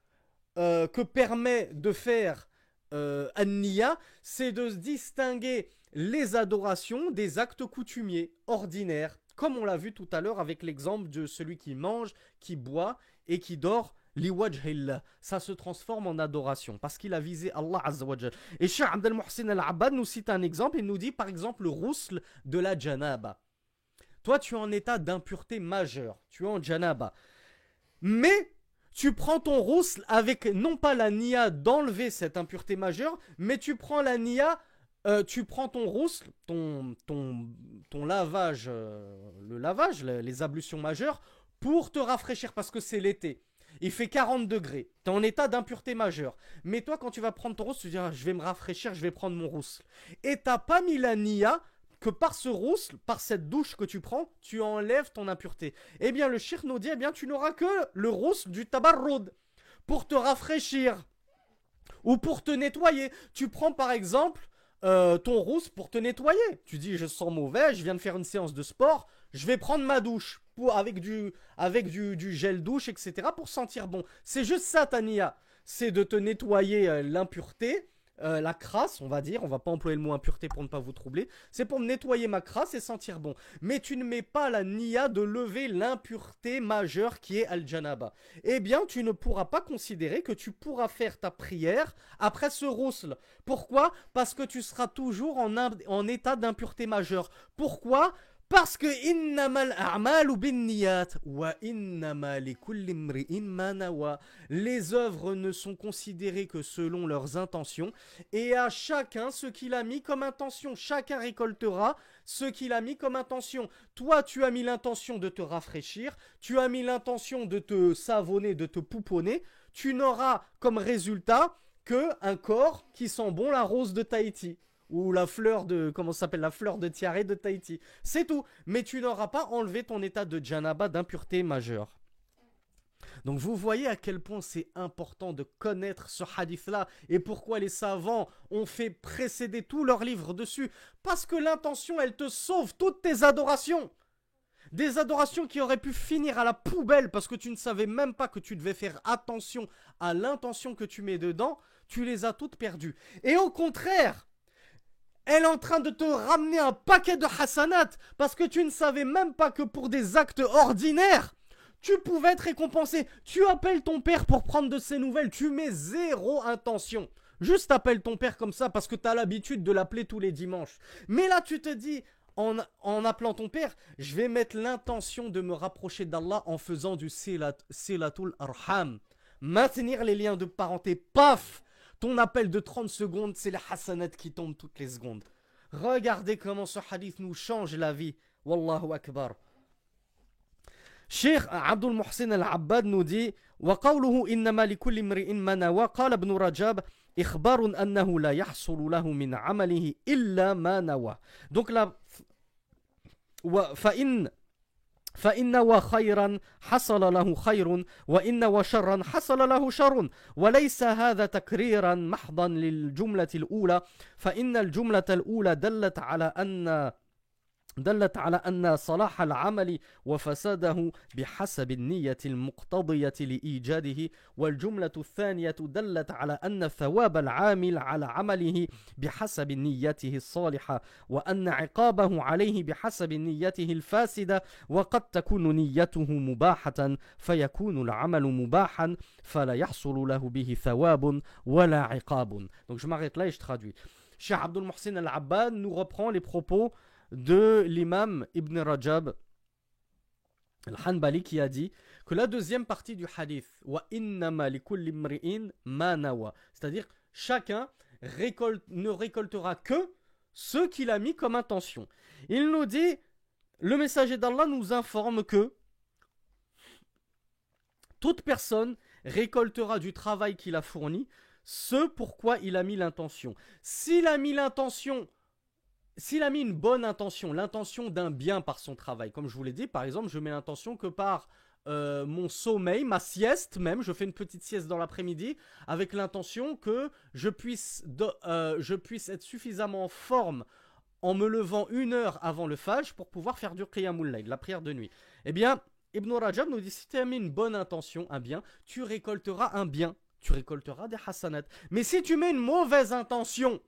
que permet de faire An-Niyya, c'est de distinguer les adorations des actes coutumiers, ordinaires, comme on l'a vu tout à l'heure avec l'exemple de celui qui mange, qui boit et qui dort. Liwajhillah, ça se transforme en adoration parce qu'il a visé Allah Azza wa Jal. Et Cheikh Abdel Muhsin al-Abbad nous cite un exemple, il nous dit par exemple le rousl de la janaba. Toi tu es en état d'impureté majeure, tu es en janaba, mais tu prends ton rousl avec non pas la niya d'enlever cette impureté majeure, mais tu prends la niya, tu prends ton rousl, ton lavage, le lavage, les ablutions majeures, pour te rafraîchir parce que c'est l'été. Il fait 40 degrés, tu es en état d'impureté majeure. Mais toi, quand tu vas prendre ton rousl, tu dis ah, je vais me rafraîchir, je vais prendre mon rousl. Et tu n'as pas mis la niya que par ce rousl, par cette douche que tu prends, tu enlèves ton impureté. Eh bien, le cheikh nous dit, eh bien, tu n'auras que le rousl du tabarrud pour te rafraîchir ou pour te nettoyer. Tu prends par exemple ton rousl pour te nettoyer. Tu dis, je sens mauvais, je viens de faire une séance de sport, je vais prendre ma douche. Avec du gel douche, etc. pour sentir bon. C'est juste ça, Tania. C'est de te nettoyer l'impureté, la crasse, on va dire. On va pas employer le mot impureté pour ne pas vous troubler. C'est pour me nettoyer ma crasse et sentir bon. Mais tu ne mets pas la niya de lever l'impureté majeure qui est al-janaba. Eh bien, tu ne pourras pas considérer que tu pourras faire ta prière après ce rousl. Pourquoi? Parce que tu seras toujours en état d'impureté majeure. Pourquoi? Parce que innamal a'malu binniyat wa innama likulli imri'in ma nawa. Les œuvres ne sont considérées que selon leurs intentions et à chacun ce qu'il a mis comme intention. Chacun récoltera ce qu'il a mis comme intention. Toi, tu as mis l'intention de te rafraîchir, tu as mis l'intention de te savonner, de te pouponner. Tu n'auras comme résultat que un corps qui sent bon la rose de Tahiti. Ou la fleur de, comment ça s'appelle, la fleur de tiare de Tahiti. C'est tout. Mais tu n'auras pas enlevé ton état de janaba, d'impureté majeure. Donc vous voyez à quel point c'est important de connaître ce hadith-là et pourquoi les savants ont fait précéder tous leurs livres dessus. Parce que l'intention, elle te sauve toutes tes adorations. Des adorations qui auraient pu finir à la poubelle parce que tu ne savais même pas que tu devais faire attention à l'intention que tu mets dedans. Tu les as toutes perdues. Et au contraire, elle est en train de te ramener un paquet de hasanat parce que tu ne savais même pas que pour des actes ordinaires, tu pouvais être récompensé. Tu appelles ton père pour prendre de ses nouvelles, tu mets zéro intention. Juste appelle ton père comme ça parce que tu as l'habitude de l'appeler tous les dimanches. Mais là, tu te dis, en appelant ton père, je vais mettre l'intention de me rapprocher d'Allah en faisant du silatul arham. Maintenir les liens de parenté, paf! Ton appel de 30 secondes, c'est les hasanat qui tombent toutes les secondes. Regardez comment ce hadith nous change la vie. Wallahu akbar. Cheikh Abdul Muhsin al-Abbad nous dit وَقَوْلُهُ إِنَّمَا لِكُلِّ امْرِئٍ مَا نَوَى قال ابن رجاب إخبار أنه لا يحصل له من عمله إلا ما نوى. Donc là, فإن نوى خيرا حصل له خير وإن نوى شرا حصل له شر وليس هذا تكريرا محضا للجملة الأولى فإن الجملة الأولى دلت على أن صلاح العمل وفساده بحسب النية المقتضية لإيجاده والجملة الثانية دلت على أن ثواب العامل على عمله بحسب نيته الصالحة وأن عقابه عليه بحسب نيته الفاسدة وقد تكون نيته مباحة فيكون العمل مباحا فلا يحصل له به ثواب ولا عقاب. Donc je m'arrête là et je traduis. Cheikh Abdul Muhsin al-Abbad nous reprend les propos de l'imam Ibn Rajab al-Hanbali qui a dit que la deuxième partie du hadith, wa innama likulli imri'in ma nawa, c'est-à-dire chacun ne récoltera que ce qu'il a mis comme intention. Il nous dit, le messager d'Allah nous informe que toute personne récoltera du travail qu'il a fourni ce pourquoi il a mis l'intention. S'il a mis une bonne intention, l'intention d'un bien par son travail, comme je vous l'ai dit, par exemple, je mets l'intention que par mon sommeil, ma sieste même, je fais une petite sieste dans l'après-midi, avec l'intention que je puisse être suffisamment en forme en me levant 1 heure avant le Fajr pour pouvoir faire du Qiyamul Layl, la prière de nuit. Eh bien, Ibn Rajab nous dit, si tu as mis une bonne intention, un bien, tu récolteras un bien, tu récolteras des hasanat. Mais si tu mets une mauvaise intention,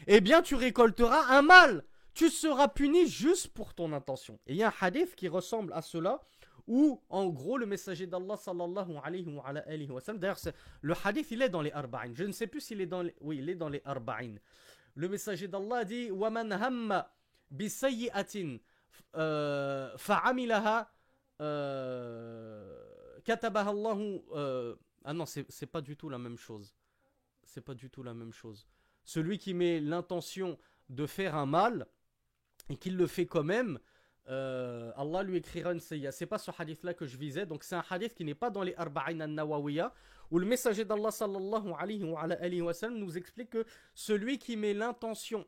eh bien tu récolteras un mal. Tu seras puni juste pour ton intention. Et il y a un hadith qui ressemble à cela, où en gros le messager d'Allah sallallahu alayhi wa sallam, d'ailleurs le hadith il est dans les arba'in, je ne sais plus s'il est dans les, oui il est dans les arba'in. Le messager d'Allah dit wa man hamma bi sayyi'atin fa'amilaha katabaha Allahu ah non c'est pas du tout la même chose. C'est pas du tout la même chose. Celui qui met l'intention de faire un mal et qui le fait quand même, Allah lui écrira une sayya. C'est pas ce hadith là que je visais, donc c'est un hadith qui n'est pas dans les Arba'in al-Nawawiyya, où le messager d'Allah sallallahu alayhi wa sallam nous explique que celui qui met l'intention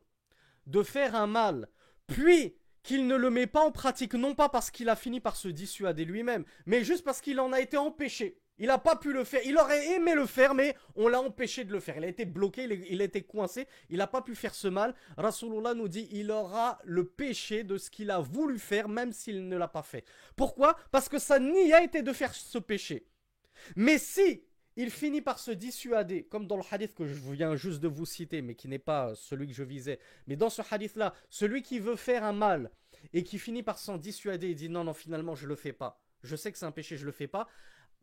de faire un mal, puis qu'il ne le met pas en pratique, non pas parce qu'il a fini par se dissuader lui-même, mais juste parce qu'il en a été empêché. Il n'a pas pu le faire. Il aurait aimé le faire, mais on l'a empêché de le faire. Il a été bloqué, il a été coincé. Il n'a pas pu faire ce mal. Rasulullah nous dit, il aura le péché de ce qu'il a voulu faire, même s'il ne l'a pas fait. Pourquoi? Parce que sa niya était de faire ce péché. Mais si il finit par se dissuader, comme dans le hadith que je viens juste de vous citer, mais qui n'est pas celui que je visais, mais dans ce hadith-là, celui qui veut faire un mal et qui finit par s'en dissuader et dit non, finalement, je ne le fais pas. Je sais que c'est un péché, je ne le fais pas.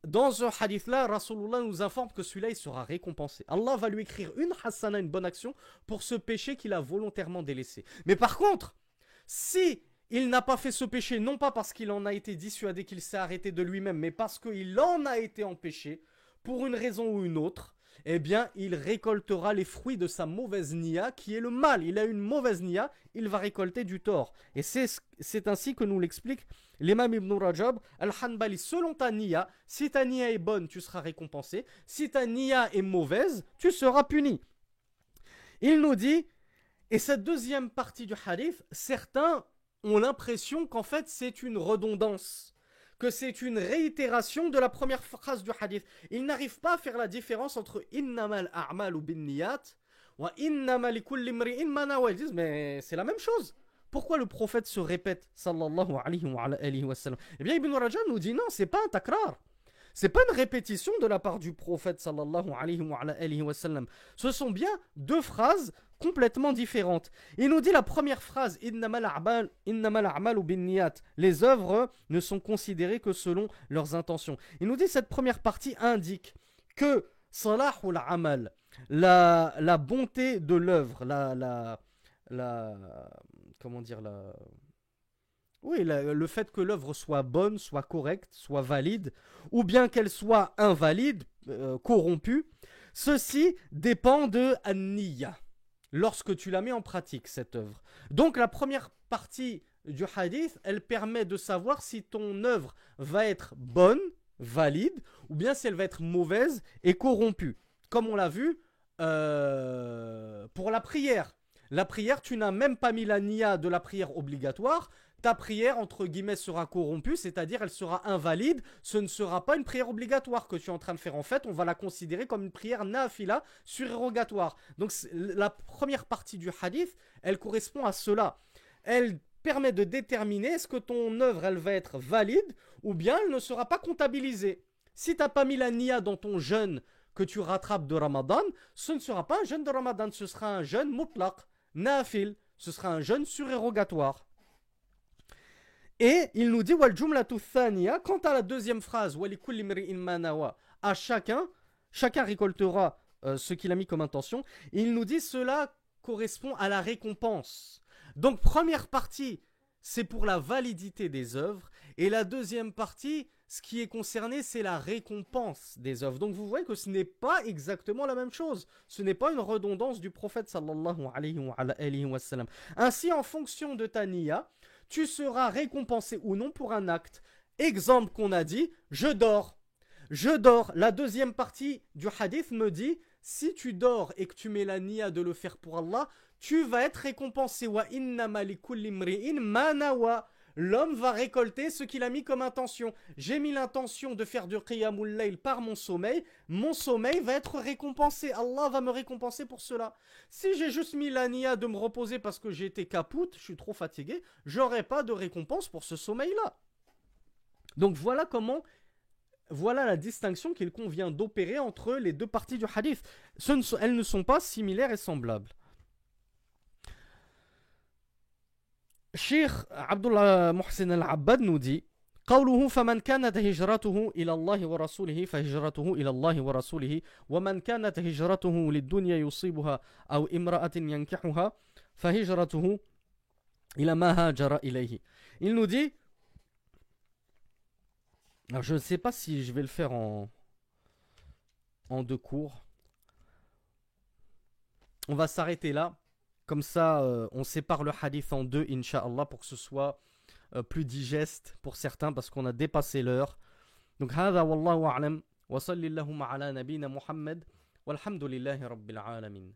Dans ce hadith-là, Rasulullah nous informe que celui-là, il sera récompensé. Allah va lui écrire une hasana, une bonne action, pour ce péché qu'il a volontairement délaissé. Mais par contre, si il n'a pas fait ce péché, non pas parce qu'il en a été dissuadé, qu'il s'est arrêté de lui-même, mais parce qu'il en a été empêché, pour une raison ou une autre, eh bien, il récoltera les fruits de sa mauvaise niya, qui est le mal. Il a une mauvaise niya, il va récolter du tort. Et c'est ainsi que nous l'explique l'imam Ibn Rajab al-Hanbali. Selon ta niya, si ta niya est bonne, tu seras récompensé. Si ta niya est mauvaise, tu seras puni. Il nous dit, et cette deuxième partie du hadith, certains ont l'impression qu'en fait c'est une redondance, que c'est une réitération de la première phrase du hadith. Ils n'arrivent pas à faire la différence entre innamal a'malu binniyat wa innama likulli imri'in ma nawa. Ils disent mais c'est la même chose. Pourquoi le prophète se répète sallallahu alayhi wa sallam? Eh bien Ibn Rajab nous dit non, c'est pas un takrar. C'est pas une répétition de la part du prophète sallallahu alayhi wa sallam. Ce sont bien deux phrases complètement différentes. Il nous dit la première phrase, innamal a'malu binniyat, les œuvres ne sont considérées que selon leurs intentions. Il nous dit cette première partie indique que salahul amal, la bonté de l'œuvre, le fait que l'œuvre soit bonne, soit correcte, soit valide, ou bien qu'elle soit invalide, corrompue, ceci dépend de an-niyya, lorsque tu la mets en pratique, cette œuvre. Donc la première partie du hadith, elle permet de savoir si ton œuvre va être bonne, valide, ou bien si elle va être mauvaise et corrompue. Comme on l'a vu pour la prière. La prière, tu n'as même pas mis la niyya de la prière obligatoire. Ta prière, entre guillemets, sera corrompue, c'est-à-dire elle sera invalide. Ce ne sera pas une prière obligatoire que tu es en train de faire. En fait, on va la considérer comme une prière nafila, surérogatoire. Donc, la première partie du hadith, elle correspond à cela. Elle permet de déterminer est-ce que ton œuvre, elle va être valide ou bien elle ne sera pas comptabilisée. Si tu n'as pas mis la niyya dans ton jeûne que tu rattrapes de Ramadan, ce ne sera pas un jeûne de Ramadan, ce sera un jeûne mutlaq, nafil, ce sera un jeûne surérogatoire. Et il nous dit wal jumlatu thaniya, quant à la deuxième phrase wa likulli imri'in ma nawa, à chacun récoltera ce qu'il a mis comme intention. Il nous dit cela correspond à la récompense. Donc première partie, c'est pour la validité des œuvres. Et la deuxième partie, ce qui est concerné, c'est la récompense des œuvres. Donc vous voyez que ce n'est pas exactement la même chose. Ce n'est pas une redondance du prophète sallallahu alayhi wa sallam. Ainsi, en fonction de ta niya, tu seras récompensé ou non pour un acte. Exemple qu'on a dit, je dors. Je dors. La deuxième partie du hadith me dit, si tu dors et que tu mets la niya de le faire pour Allah, tu vas être récompensé. Wa innama likulli imri'in ma nawa. L'homme va récolter ce qu'il a mis comme intention. J'ai mis l'intention de faire du qiyamul layl par mon sommeil va être récompensé. Allah va me récompenser pour cela. Si j'ai juste mis la niya de me reposer parce que j'ai été capoute, je suis trop fatigué, j'aurai pas de récompense pour ce sommeil-là. Donc voilà la distinction qu'il convient d'opérer entre les deux parties du hadith. Elles ne sont pas similaires et semblables. Cheikh Abdullah Mohsen Al-Abbad nous dit قوله فمن كانت هجرته إلى الله ورسوله فهجرته إلى الله ورسوله ومن كانت هجرته للدنيا يصيبها أو امرأة ينكحها فهجرته إلى ما هاجر إليه. Il nous dit, alors je ne sais pas si je vais le faire en deux cours. On va s'arrêter là. Comme ça, on sépare le hadith en deux, incha'Allah, pour que ce soit plus digeste pour certains, parce qu'on a dépassé l'heure. Donc, هذا والله أعلم وصلى اللهم على نبينا محمد والحمد لله رب العالمين.